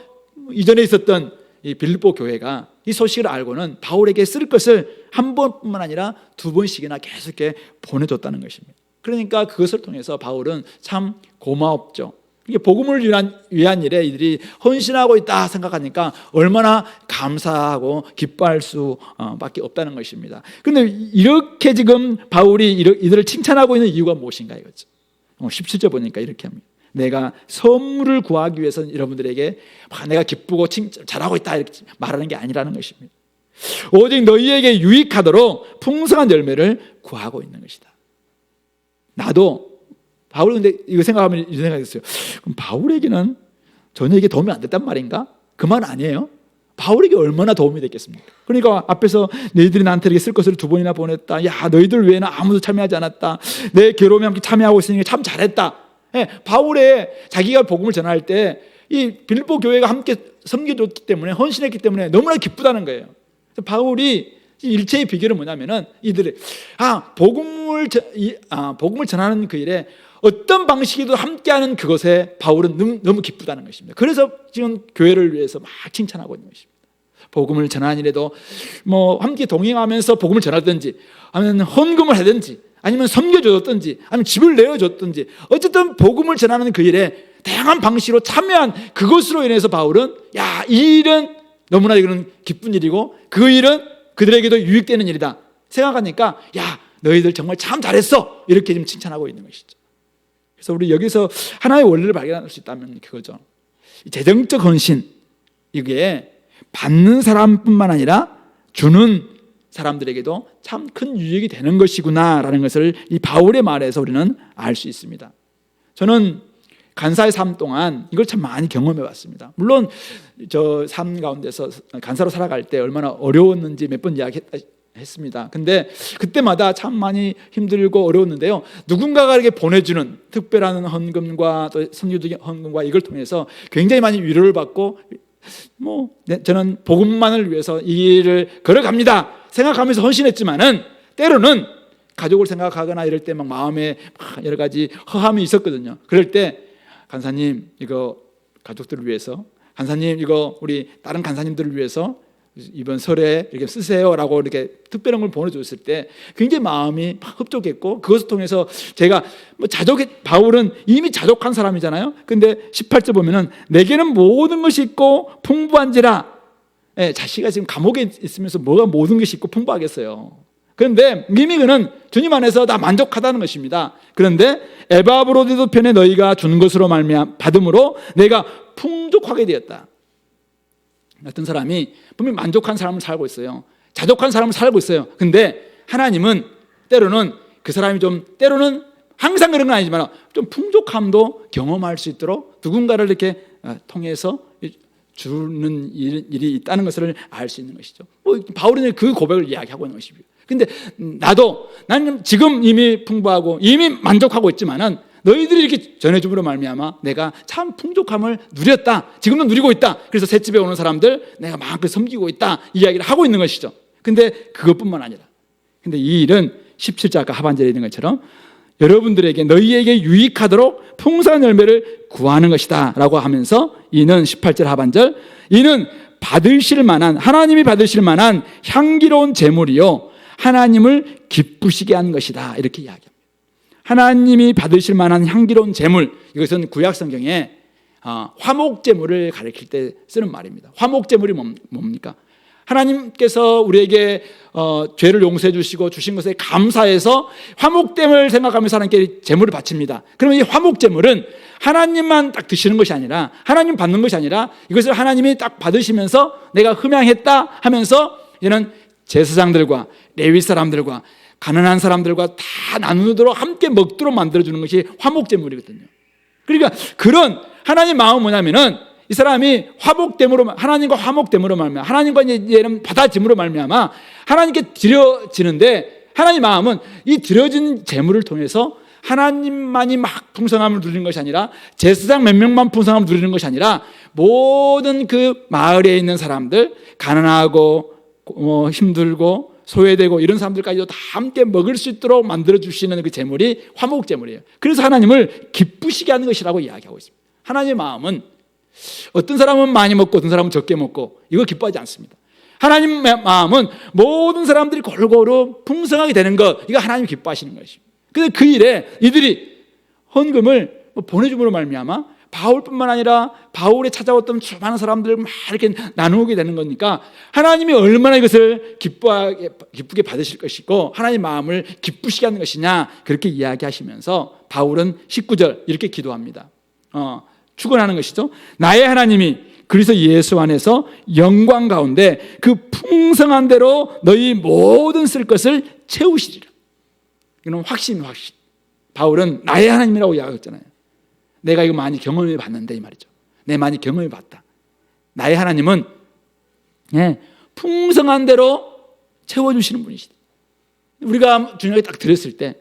이전에 있었던 이 빌립보 교회가 이 소식을 알고는 바울에게 쓸 것을 한 번뿐만 아니라 두 번씩이나 계속 보내줬다는 것입니다. 그러니까 그것을 통해서 바울은 참 고마웠죠. 이게 복음을 위한 일에 이들이 헌신하고 있다 생각하니까 얼마나 감사하고 기뻐할 수밖에 없다는 것입니다. 그런데 이렇게 지금 바울이 이들을 칭찬하고 있는 이유가 무엇인가 이거죠. 17절 보니까 이렇게 합니다. 내가 선물을 구하기 위해서는 여러분들에게 내가 기쁘고 잘하고 있다 이렇게 말하는 게 아니라는 것입니다. 오직 너희에게 유익하도록 풍성한 열매를 구하고 있는 것이다. 나도 바울이 근데 이거 생각하면 이런 생각이 있어요. 그럼 바울에게는 전혀 이게 도움이 안 됐단 말인가? 그 말 아니에요. 바울에게 얼마나 도움이 됐겠습니까? 그러니까 앞에서 너희들이 나한테 이렇게 쓸 것을 두 번이나 보냈다. 야, 너희들 외에는 아무도 참여하지 않았다. 내 괴로움에 함께 참여하고 있으니까 참 잘했다. 바울의 자기가 복음을 전할 때 이 빌립보 교회가 함께 섬겨줬기 때문에, 헌신했기 때문에 너무나 기쁘다는 거예요. 바울이 일체의 비결은 뭐냐면은 이들이 복음을 전하는 그 일에 어떤 방식이든 함께하는 그것에 바울은 너무 기쁘다는 것입니다. 그래서 지금 교회를 위해서 막 칭찬하고 있는 것입니다. 복음을 전하는 일에도 함께 동행하면서 복음을 전하든지, 아니면 헌금을 하든지, 아니면 섬겨줬든지, 아니면 집을 내어줬든지, 어쨌든 복음을 전하는 그 일에 다양한 방식으로 참여한 그것으로 인해서 바울은 이 일은 너무나 이거는 기쁜 일이고 그 일은 그들에게도 유익되는 일이다 생각하니까 너희들 정말 참 잘했어 이렇게 지금 칭찬하고 있는 것이죠. 그래서 우리 여기서 하나의 원리를 발견할 수 있다면 그거죠. 재정적 헌신, 이게 받는 사람뿐만 아니라 주는 사람들에게도 참 큰 유익이 되는 것이구나라는 것을 이 바울의 말에서 우리는 알 수 있습니다. 저는 간사의 삶 동안 이걸 참 많이 경험해 봤습니다. 물론 저 삶 가운데서 간사로 살아갈 때 얼마나 어려웠는지 몇 번 이야기했습니다. 근데 그때마다 참 많이 힘들고 어려웠는데요, 누군가가 이렇게 보내주는 특별한 헌금과 또 선교적 헌금과 이걸 통해서 굉장히 많이 위로를 받고 저는 복음만을 위해서 이 일을 걸어갑니다 생각하면서 헌신했지만은 때로는 가족을 생각하거나 이럴 때 막 마음에 여러 가지 허함이 있었거든요. 그럴 때 간사님 이거 가족들을 위해서, 간사님 이거 우리 다른 간사님들을 위해서 이번 설에 이렇게 쓰세요라고 이렇게 특별한 걸 보내줬을 때 굉장히 마음이 흡족했고, 그것을 통해서 제가 바울은 이미 자족한 사람이잖아요. 근데 18절 보면은 내게는 모든 것이 있고 풍부한지라. 자식이 지금 감옥에 있으면서 뭐가 모든 것이 있고 풍부하겠어요. 그런데 이미 그는 주님 안에서 다 만족하다는 것입니다. 그런데 에바브로디도 편에 너희가 주는 것으로 말미암아 받음으로 내가 풍족하게 되었다. 어떤 사람이 분명히 만족한 삶을 살고 있어요. 자족한 삶을 살고 있어요. 근데 하나님은 때로는 그 사람이 때로는 항상 그런 건 아니지만 좀 풍족함도 경험할 수 있도록 누군가를 이렇게 통해서 주는 일이 있다는 것을 알 수 있는 것이죠. 바울은 그 고백을 이야기하고 있는 것이고요. 근데 나는 지금 이미 풍부하고 이미 만족하고 있지만은 너희들이 이렇게 전해줌으로 말미암아 내가 참 풍족함을 누렸다. 지금도 누리고 있다. 그래서 셋집에 오는 사람들 내가 마음껏 섬기고 있다. 이야기를 하고 있는 것이죠. 근데 그것뿐만 아니라, 근데 이 일은 17절 아까 하반절에 있는 것처럼 여러분들에게 너희에게 유익하도록 풍성한 열매를 구하는 것이다 라고 하면서 이는 18절 하반절, 이는 받으실 만한, 하나님이 받으실 만한 향기로운 제물이요 하나님을 기쁘시게 하는 것이다, 이렇게 이야기합니다. 하나님이 받으실 만한 향기로운 제물, 이것은 구약 성경에 화목 제물을 가리킬 때 쓰는 말입니다. 화목 제물이 뭡니까? 하나님께서 우리에게 죄를 용서해 주시고 주신 것에 감사해서 화목됨을 생각하면서 하나님께 제물을 바칩니다. 그러면 이 화목제물은 하나님만 딱 드시는 것이 아니라, 하나님 받는 것이 아니라 이것을 하나님이 딱 받으시면서 내가 흠양했다 하면서 이제는 제사장들과 레위 사람들과 가난한 사람들과 다 나누도록 함께 먹도록 만들어주는 것이 화목제물이거든요. 그러니까 그런 하나님 마음은 뭐냐면은 이 사람이 화목됨으로, 하나님과 화목됨으로 말미암아, 하나님과 이제는 받아짐으로 말미암아 하나님께 드려지는데, 하나님 마음은 이 드려진 제물을 통해서 하나님만이 막 풍성함을 누리는 것이 아니라, 제사장 몇 명만 풍성함을 누리는 것이 아니라 모든 그 마을에 있는 사람들, 가난하고 힘들고 소외되고 이런 사람들까지도 다 함께 먹을 수 있도록 만들어주시는 그 제물이 화목제물이에요. 그래서 하나님을 기쁘시게 하는 것이라고 이야기하고 있습니다. 하나님의 마음은 어떤 사람은 많이 먹고 어떤 사람은 적게 먹고 이거 기뻐하지 않습니다. 하나님의 마음은 모든 사람들이 골고루 풍성하게 되는 것, 이거 하나님이 기뻐하시는 것입니다. 그래서 그 일에 이들이 헌금을 보내줌으로 말미암아 바울뿐만 아니라 바울에 찾아왔던 많은 사람들을 막 이렇게 나누게 되는 거니까 하나님이 얼마나 이것을 기쁘게 받으실 것이고 하나님의 마음을 기쁘시게 하는 것이냐, 그렇게 이야기하시면서 바울은 19절 이렇게 기도합니다. 축원하는 것이죠. 나의 하나님이 그리스도 예수 안에서 영광 가운데 그 풍성한 대로 너희 모든 쓸 것을 채우시리라. 이건 확신. 바울은 나의 하나님이라고 이야기했잖아요. 내가 이거 많이 경험해 봤는데, 이 말이죠. 내가 많이 경험해 봤다. 나의 하나님은 풍성한 대로 채워주시는 분이시다. 우리가 주님에게 딱 드렸을 때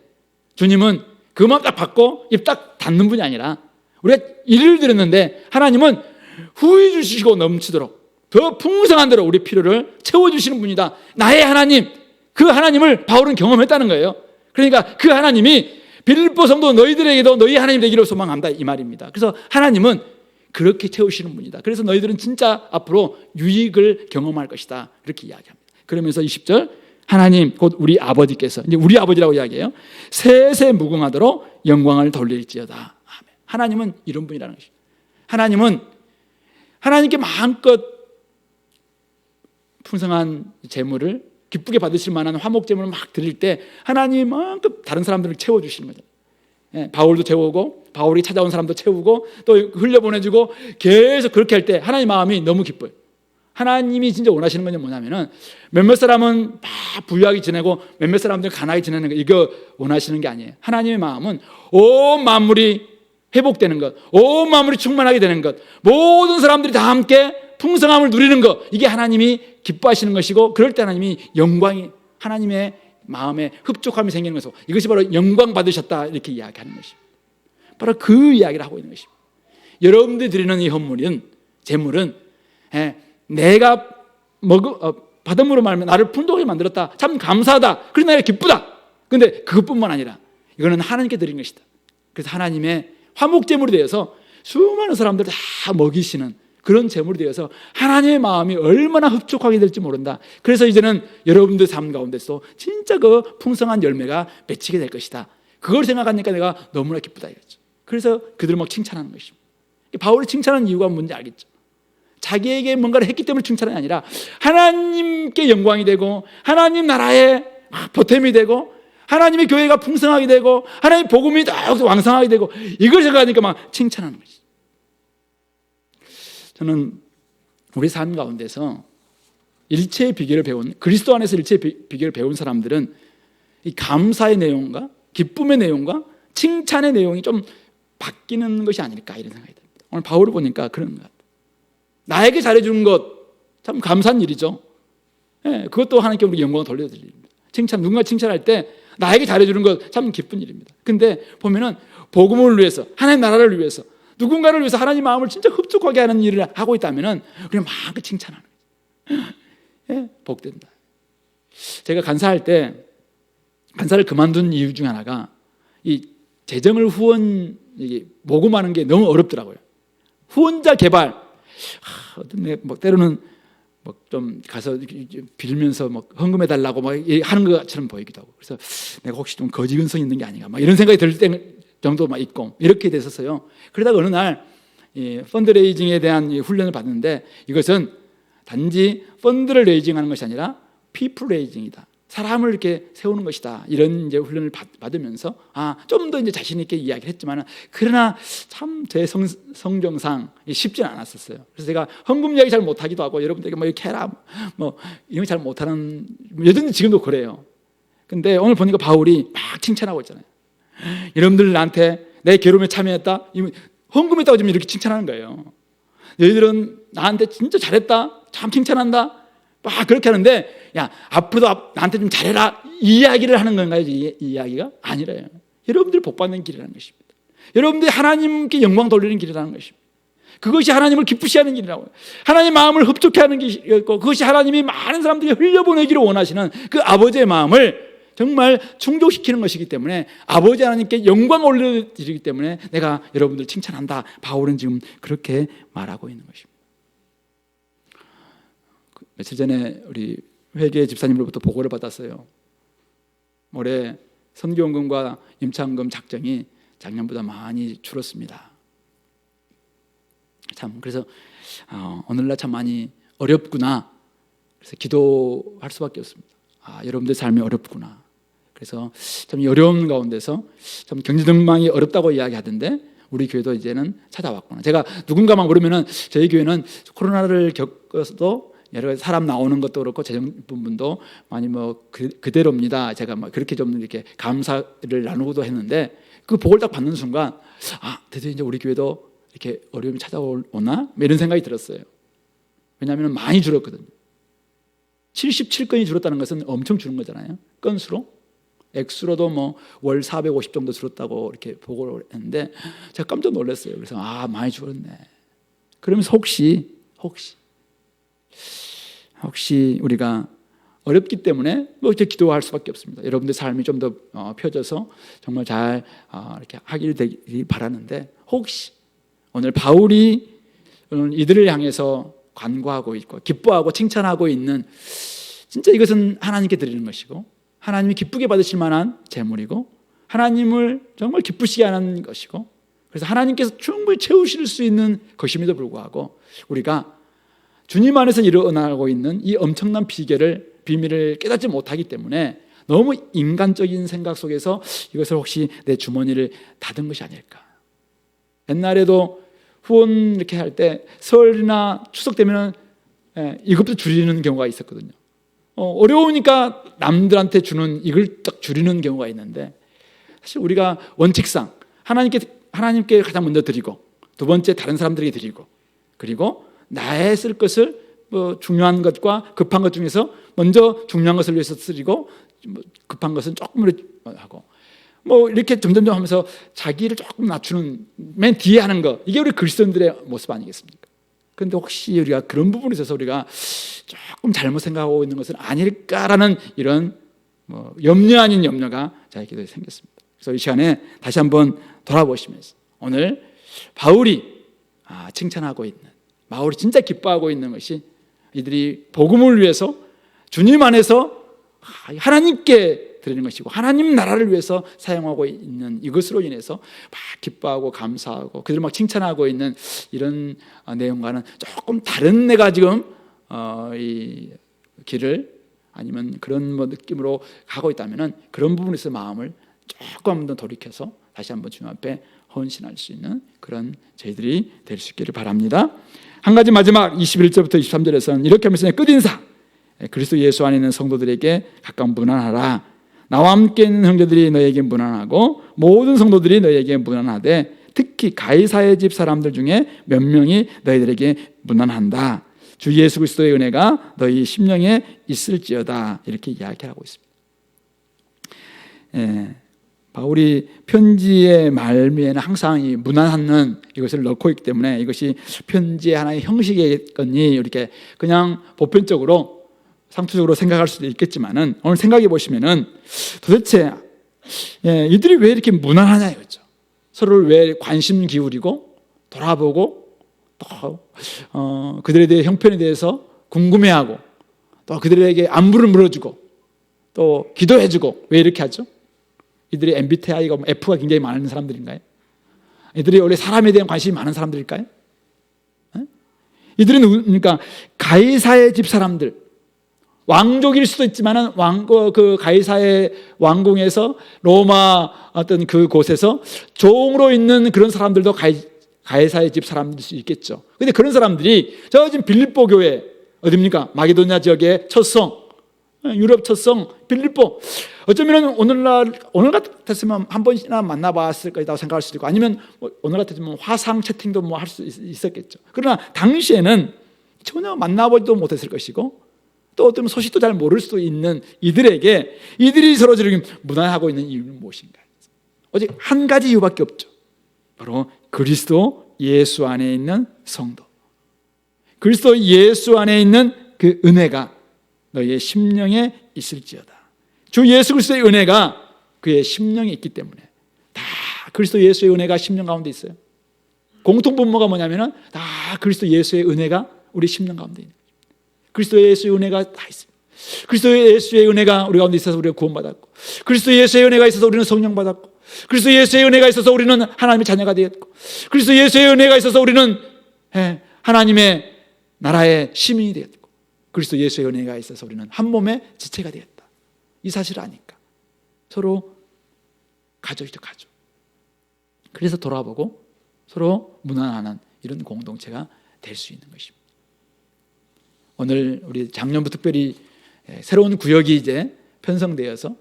주님은 그것만 딱 받고 입 딱 닫는 분이 아니라, 우리가 일을 드렸는데 하나님은 후히 주시고 넘치도록 더 풍성한 대로 우리 필요를 채워주시는 분이다. 나의 하나님, 그 하나님을 바울은 경험했다는 거예요. 그러니까 그 하나님이 빌립보 성도 너희들에게도 너희 하나님 되기를 소망한다, 이 말입니다. 그래서 하나님은 그렇게 채우시는 분이다. 그래서 너희들은 진짜 앞으로 유익을 경험할 것이다, 이렇게 이야기합니다. 그러면서 20절, 하나님 곧 우리 아버지께서, 이제 우리 아버지라고 이야기해요, 세세 무궁하도록 영광을 돌릴지어다. 아멘. 하나님은 이런 분이라는 것이죠. 하나님은 하나님께 마음껏 풍성한 재물을 기쁘게 받으실 만한 화목제물을 막 드릴 때 하나님이 마음껏 다른 사람들을 채워주시는 거죠. 바울도 채우고 바울이 찾아온 사람도 채우고 또 흘려보내주고 계속 그렇게 할 때 하나님 마음이 너무 기뻐요. 하나님이 진짜 원하시는 건 뭐냐면은 몇몇 사람은 다 부유하게 지내고 몇몇 사람들은 가난하게 지내는 거, 이거 원하시는 게 아니에요. 하나님의 마음은 온 만물이 회복되는 것, 온 만물이 충만하게 되는 것, 모든 사람들이 다 함께 풍성함을 누리는 것, 이게 하나님이 기뻐하시는 것이고, 그럴 때 하나님이 영광이, 하나님의 마음에 흡족함이 생기는 것이고, 이것이 바로 영광 받으셨다, 이렇게 이야기하는 것입니다. 바로 그 이야기를 하고 있는 것입니다. 여러분들이 드리는 이 헌물은, 제물은 내가 받음으로 말하면 나를 풍족하게 만들었다, 참 감사하다, 그래서 내가 기쁘다. 그런데 그것뿐만 아니라 이거는 하나님께 드린 것이다. 그래서 하나님의 화목제물이 되어서 수많은 사람들 다 먹이시는 그런 제물이 되어서 하나님의 마음이 얼마나 흡족하게 될지 모른다. 그래서 이제는 여러분들 삶 가운데서 진짜 그 풍성한 열매가 맺히게 될 것이다. 그걸 생각하니까 내가 너무나 기쁘다 이거죠. 그래서 그들을 막 칭찬하는 것입니다. 바울이 칭찬하는 이유가 뭔지 알겠죠? 자기에게 뭔가를 했기 때문에 칭찬이 아니라 하나님께 영광이 되고 하나님 나라의 보탬이 되고 하나님의 교회가 풍성하게 되고 하나님의 복음이 더욱 왕성하게 되고, 이걸 생각하니까 막 칭찬하는 것이죠. 저는 우리 삶 가운데서 일체의 비결을 배운, 그리스도 안에서 일체의 비결을 배운 사람들은 이 감사의 내용과 기쁨의 내용과 칭찬의 내용이 좀 바뀌는 것이 아닐까, 이런 생각이 듭니다. 오늘 바울을 보니까 그런 것 같아요. 나에게 잘해주는 것 참 감사한 일이죠. 예, 그것도 하나님께 우리 영광을 돌려드립니다. 누군가 칭찬할 때 나에게 잘해주는 것 참 기쁜 일입니다. 근데 보면은 복음을 위해서, 하나님 나라를 위해서, 누군가를 위해서 하나님 마음을 진짜 흡족하게 하는 일을 하고 있다면은 우리는 마음껏 칭찬하는 거예요. 예, 복된다. 제가 간사할 때 간사를 그만둔 이유 중 하나가 이 재정을 모금하는 게 너무 어렵더라고요. 후원자 개발, 어떤 때로는 좀 가서 빌면서 헌금해 달라고 하는 것처럼 보이기도 하고, 그래서 내가 혹시 좀 거지 근성 있는 게 아닌가 이런 생각이 들 때 정도 있고 이렇게 됐었어요. 그러다가 어느 날 펀드레이징에 대한 훈련을 받는데, 이것은 단지 펀드를 레이징하는 것이 아니라 피플 레이징이다. 사람을 이렇게 세우는 것이다. 이런 이제 훈련을 받으면서 좀 더 이제 자신 있게 이야기를 했지만, 그러나 참 제 성정상 쉽지는 않았었어요. 그래서 제가 헌금 이야기 잘 못하기도 하고, 여러분들에게 이렇게 해라 이런 거 잘 못하는, 여전히 지금도 그래요. 근데 오늘 보니까 바울이 막 칭찬하고 있잖아요. 여러분들 나한테 내 괴로움에 참여했다, 헌금했다고 지금 이렇게 칭찬하는 거예요. 너희들은 나한테 진짜 잘했다, 참 칭찬한다, 막 그렇게 하는데, 야, 앞으로도 나한테 좀 잘해라, 이 이야기를 하는 건가요? 이 이야기가 아니래요. 여러분들이 복받는 길이라는 것입니다. 여러분들이 하나님께 영광 돌리는 길이라는 것입니다. 그것이 하나님을 기쁘시게 하는 길이라고요. 하나님 마음을 흡족해 하는 길이었고, 그것이 하나님이 많은 사람들이 흘려보내기를 원하시는 그 아버지의 마음을 정말 충족시키는 것이기 때문에, 아버지 하나님께 영광을 올려드리기 때문에 내가 여러분들 칭찬한다. 바울은 지금 그렇게 말하고 있는 것입니다. 며칠 전에 우리 회계 집사님으로부터 보고를 받았어요. 올해 선교원금과 임차원금 작정이 작년보다 많이 줄었습니다. 참, 그래서 오늘날 참 많이 어렵구나. 그래서 기도할 수밖에 없습니다. 여러분들 삶이 어렵구나. 그래서 참 어려운 가운데서 참 경제전망이 어렵다고 이야기하던데, 우리 교회도 이제는 찾아왔구나. 제가 누군가만 모르면은 저희 교회는 코로나를 겪어서도 여러 가지 사람 나오는 것도 그렇고 재정 부분도 많이 그대로입니다. 제가 그렇게 좀 이렇게 감사를 나누고도 했는데, 그 복을 딱 받는 순간 드디어 이제 우리 교회도 이렇게 어려움이 찾아오나 이런 생각이 들었어요. 왜냐하면 많이 줄었거든요. 77건이 줄었다는 것은 엄청 줄은 거잖아요. 건수로, 액수로도 월 450 정도 줄었다고 이렇게 보고를 했는데, 제가 깜짝 놀랐어요. 그래서 많이 줄었네. 그러면서 혹시 우리가 어렵기 때문에 이렇게 기도할 수밖에 없습니다. 여러분들 삶이 좀 더 펴져서 정말 잘 이렇게 하길 되길 바라는데, 혹시 오늘 바울이 이들을 향해서 간구하고 있고 기뻐하고 칭찬하고 있는, 진짜 이것은 하나님께 드리는 것이고 하나님이 기쁘게 받으실 만한 재물이고 하나님을 정말 기쁘시게 하는 것이고, 그래서 하나님께서 충분히 채우실 수 있는 것임에도 불구하고 우리가 주님 안에서 일어나고 있는 이 엄청난 비밀을 깨닫지 못하기 때문에 너무 인간적인 생각 속에서 이것을 혹시 내 주머니를 닫은 것이 아닐까. 옛날에도 후원 이렇게 할 때 설이나 추석 되면은 이것부터 줄이는 경우가 있었거든요. 어려우니까 남들한테 주는 이걸 딱 줄이는 경우가 있는데, 사실 우리가 원칙상 하나님께 가장 먼저 드리고, 두 번째 다른 사람들에게 드리고, 그리고 나의 쓸 것을 중요한 것과 급한 것 중에서 먼저 중요한 것을 위해서 드리고, 급한 것은 조금 하고, 이렇게 점점점 하면서 자기를 조금 낮추는, 맨 뒤에 하는 거, 이게 우리 그리스도인들의 모습 아니겠습니까? 그런데 혹시 우리가 그런 부분에 있어서 우리가 조금 잘못 생각하고 있는 것은 아닐까라는 이런 염려 아닌 염려가 저의 기도에 생겼습니다. 그래서 이 시간에 다시 한번 돌아보시면서 오늘 바울이 칭찬하고 있는, 바울이 진짜 기뻐하고 있는 것이 이들이 복음을 위해서 주님 안에서 하나님께 드리는 것이고 하나님 나라를 위해서 사용하고 있는 이것으로 인해서 막 기뻐하고 감사하고 그들을 막 칭찬하고 있는 이런 내용과는 조금 다른, 내가 지금 이 길을 아니면 그런 느낌으로 가고 있다면은 그런 부분에서 마음을 조금 더 돌이켜서 다시 한번 주님 앞에 헌신할 수 있는 그런 저희들이 될 수 있기를 바랍니다. 한 가지 마지막 21절부터 23절에서는 이렇게 하면서 끝인사, 그리스도 예수 안에 있는 성도들에게 각각 무난하라. 나와 함께 있는 형제들이 너에게 무난하고 모든 성도들이 너에게 무난하되 특히 가이사의 집 사람들 중에 몇 명이 너희들에게 무난한다. 주 예수 그리스도의 은혜가 너희 심령에 있을지어다. 이렇게 이야기하고 있습니다. 바울이 편지의 말미에는 항상 이 무난하는 이것을 넣고 있기 때문에 이것이 편지의 하나의 형식이겠거니 이렇게 그냥 보편적으로 상투적으로 생각할 수도 있겠지만은 오늘 생각해 보시면은 도대체 이들이 왜 이렇게 무난하냐 이거죠. 서로를 왜 관심 기울이고 돌아보고 또 그들에 대해 형편에 대해서 궁금해하고 또 그들에게 안부를 물어주고 또 기도해주고 왜 이렇게 하죠? 이들이 MBTI가 F가 굉장히 많은 사람들인가요? 이들이 원래 사람에 대한 관심이 많은 사람들일까요? 이들은 그러니까 가이사의 집 사람들, 왕족일 수도 있지만은 그 가이사의 왕궁에서 로마 어떤 그 곳에서 종으로 있는 그런 사람들도 가이사의 집 사람들일 수 있겠죠. 근데 그런 사람들이 저 지금 빌립보 교회 어디입니까? 마게도냐 지역의 첫성, 유럽 첫성 빌립보. 어쩌면 오늘 같았으면 한 번이나 만나봤을 거라고 생각할 수도 있고 아니면 오늘 같았으면 화상 채팅도 뭐 할 수 있었겠죠. 그러나 당시에는 전혀 만나보지도 못했을 것이고 또 어떤 소식도 잘 모를 수도 있는 이들이 서로 저렇게 무난하고 있는 이유는 무엇인가? 오직 한 가지 이유밖에 없죠. 바로 그리스도 예수 안에 있는 성도, 그리스도 예수 안에 있는 그 은혜가 너희의 심령에 있을지어다. 주 예수 그리스도의 은혜가 그의 심령에 있기 때문에 다 그리스도 예수의 은혜가 심령 가운데 있어요. 공통분모가 뭐냐면은 다 그리스도 예수의 은혜가 우리 심령 가운데 있는 거예요. 그리스도 예수의 은혜가 다 있습니다. 그리스도 예수의 은혜가 우리 가운데 있어서 우리가 구원받았고, 그리스도 예수의 은혜가 있어서 우리는 성령 받았고, 그리스도 예수의 은혜가 있어서 우리는 하나님의 자녀가 되었고, 그리스도 예수의 은혜가 있어서 우리는 하나님의 나라의 시민이 되었고, 그리스도 예수의 은혜가 있어서 우리는 한 몸의 지체가 되었다. 이 사실을 아니까 서로 가족이죠, 가족. 그래서 돌아보고 서로 무난하는 이런 공동체가 될 수 있는 것입니다. 오늘 우리 작년부터 특별히 새로운 구역이 이제 편성되어서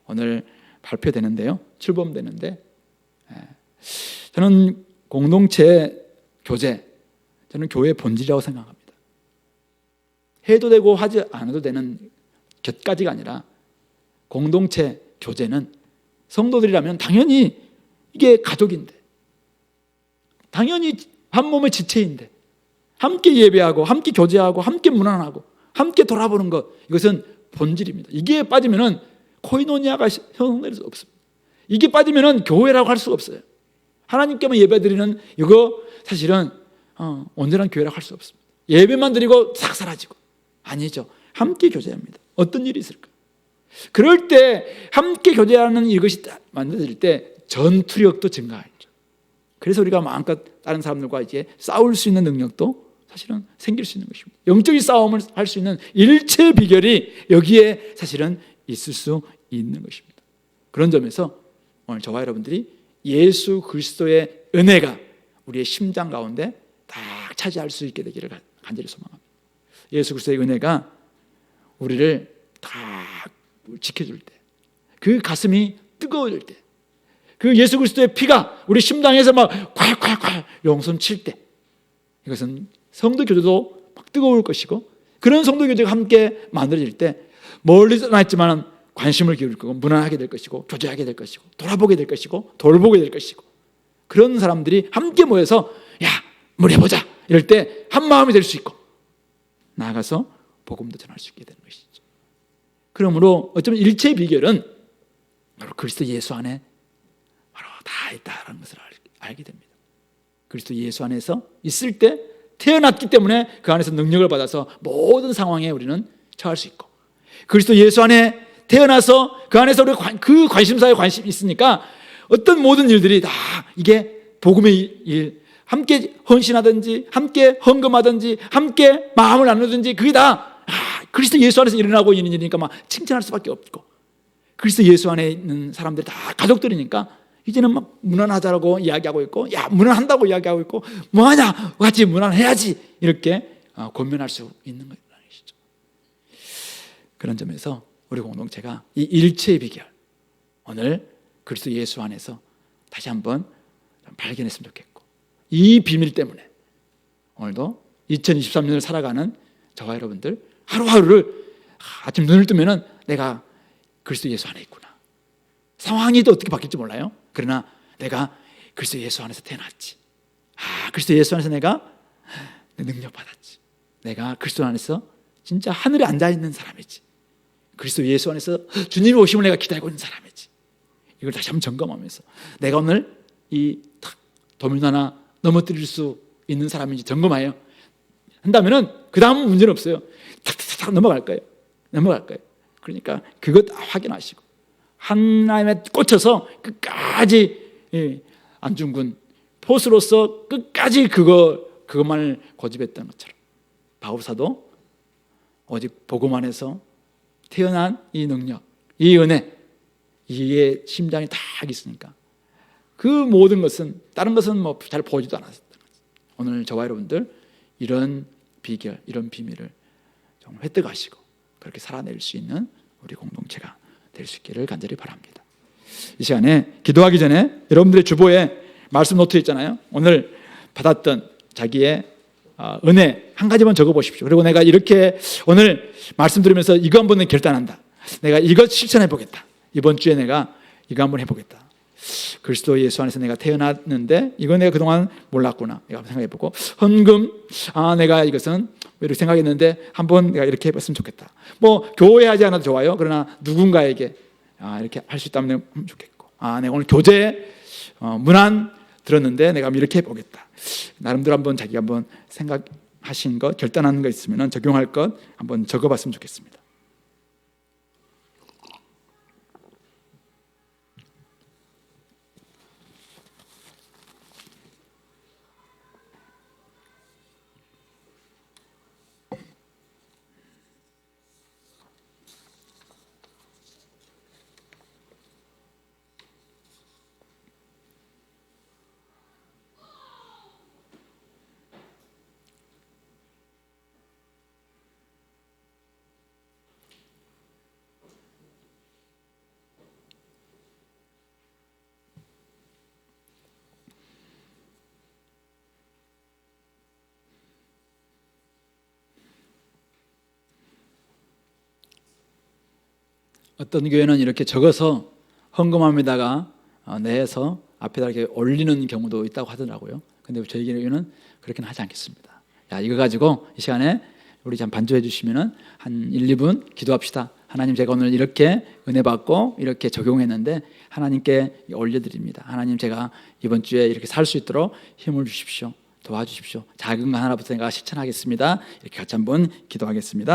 오늘 발표되는데요, 출범되는데, 저는 공동체 교제, 저는 교회의 본질이라고 생각합니다. 해도 되고 하지 않아도 되는 곁가지가 아니라 공동체 교제는 성도들이라면 당연히 이게 가족인데, 당연히 한 몸의 지체인데 함께 예배하고 함께 교제하고 함께 문안하고 함께 돌아보는 것, 이것은 본질입니다. 이게 빠지면은 코이노니아가 형성될 수 없습니다. 이게 빠지면은 교회라고 할 수가 없어요. 하나님께만 예배드리는 이거 사실은 온전한 교회라고 할 수 없습니다. 예배만 드리고 싹 사라지고 아니죠. 함께 교제합니다. 어떤 일이 있을까? 그럴 때 함께 교제하는 이것이 만들어질 때 전투력도 증가하죠. 그래서 우리가 마음껏 다른 사람들과 이제 싸울 수 있는 능력도 사실은 생길 수 있는 것입니다. 영적인 싸움을 할 수 있는 일체 비결이 여기에 사실은 있을 수 있는 것입니다. 그런 점에서 오늘 저와 여러분들이 예수 그리스도의 은혜가 우리의 심장 가운데 딱 차지할 수 있게 되기를 간절히 소망합니다. 예수 그리스도의 은혜가 우리를 다 지켜줄 때, 그 가슴이 뜨거워질 때, 그 예수 그리스도의 피가 우리 심장에서 막 콸콸콸 용선 칠 때, 이것은 성도 교제도 막 뜨거울 것이고, 그런 성도 교제가 함께 만들어질 때 멀리서 나있지만 관심을 기울일 거고, 무난하게 될 것이고, 교제하게 될 것이고, 돌아보게 될 것이고, 돌보게 될 것이고, 그런 사람들이 함께 모여서 야, 뭘 해보자 이럴 때 한 마음이 될 수 있고 나아가서 복음도 전할 수 있게 되는 것이죠. 그러므로 어쩌면 일체의 비결은 바로 그리스도 예수 안에 바로 다 있다는 것을 알게 됩니다. 그리스도 예수 안에서 있을 때 태어났기 때문에 그 안에서 능력을 받아서 모든 상황에 우리는 처할 수 있고, 그리스도 예수 안에 태어나서 그 안에서 우리 그 관심사에 관심이 있으니까 어떤 모든 일들이 다 이게 복음의 일, 함께 헌신하든지 함께 헌금하든지 함께 마음을 나누든지 그게 다 그리스도 예수 안에서 일어나고 있는 일이니까 막 칭찬할 수밖에 없고, 그리스도 예수 안에 있는 사람들이 다 가족들이니까 이제는 막 무난하자라고 이야기하고 있고, 야 무난한다고 이야기하고 있고, 뭐하냐 같이 무난해야지 이렇게 권면할 수 있는 것이죠. 그런 점에서 우리 공동체가 이 일체의 비결, 오늘 그리스도 예수 안에서 다시 한번 발견했으면 좋겠고, 이 비밀 때문에 오늘도 2023년을 살아가는 저와 여러분들 하루하루를 아침 눈을 뜨면은 내가 그리스도 예수 안에 있구나. 상황이 또 어떻게 바뀔지 몰라요. 그러나 내가 그리스도 예수 안에서 태어났지. 그리스도 예수 안에서 내가 능력 받았지. 내가 그리스도 안에서 진짜 하늘에 앉아있는 사람이지. 그리스도 예수 안에서 주님의 오심을 내가 기다리고 있는 사람이지. 이걸 다시 한번 점검하면서 내가 오늘 이 도면 하나 넘어뜨릴 수 있는 사람인지 점검하여 한다면은 그 다음은 문제는 없어요. 탁탁탁 넘어갈 거예요. 그러니까 그것 다 확인하시고 하나님에 꽂혀서 끝까지 안중근 포스로서 끝까지 그것만을 고집했던 것처럼 바울사도 오직 복음 안에서 태어난 이 능력, 이 은혜, 이에 심장이 다 있으니까 그 모든 것은 다른 것은 뭐 잘 보지도 않았었던 거죠. 오늘 저와 여러분들 이런 비결, 이런 비밀을 정말 획득하시고 그렇게 살아낼 수 있는 우리 공동체가 될 수 있기를 간절히 바랍니다. 이 시간에 기도하기 전에 여러분들의 주보에 말씀 노트 있잖아요. 오늘 받았던 자기의 은혜 한 가지만 적어보십시오. 그리고 내가 이렇게 오늘 말씀 들으면서 이거 한번 결단한다. 내가 이거 실천해 보겠다. 이번 주에 내가 이거 한번 해보겠다. 그리스도 예수 안에서 내가 태어났는데 이거 내가 그동안 몰랐구나. 내가 한번 생각해보고 헌금, 내가 이것은 이렇게 생각했는데 한번 내가 이렇게 해봤으면 좋겠다. 뭐 교회 하지 않아도 좋아요. 그러나 누군가에게 이렇게 할 수 있다면 좋겠고, 내가 오늘 교재 문안 들었는데 내가 이렇게 해보겠다. 나름대로 한번 자기가 한번 생각하신 것, 결단하는 거 있으면 적용할 것 한번 적어봤으면 좋겠습니다. 어떤 교회는 이렇게 적어서 헌금함에다가 내서 앞에다 이렇게 올리는 경우도 있다고 하더라고요. 근데 저희 교회는 그렇게는 하지 않겠습니다. 이거 가지고 이 시간에 우리 참 반주해 주시면은 한 1, 2분 기도합시다. 하나님, 제가 오늘 이렇게 은혜 받고 이렇게 적용했는데 하나님께 올려드립니다. 하나님, 제가 이번 주에 이렇게 살 수 있도록 힘을 주십시오. 도와주십시오. 작은 거 하나부터 내가 실천하겠습니다. 이렇게 같이 한번 기도하겠습니다.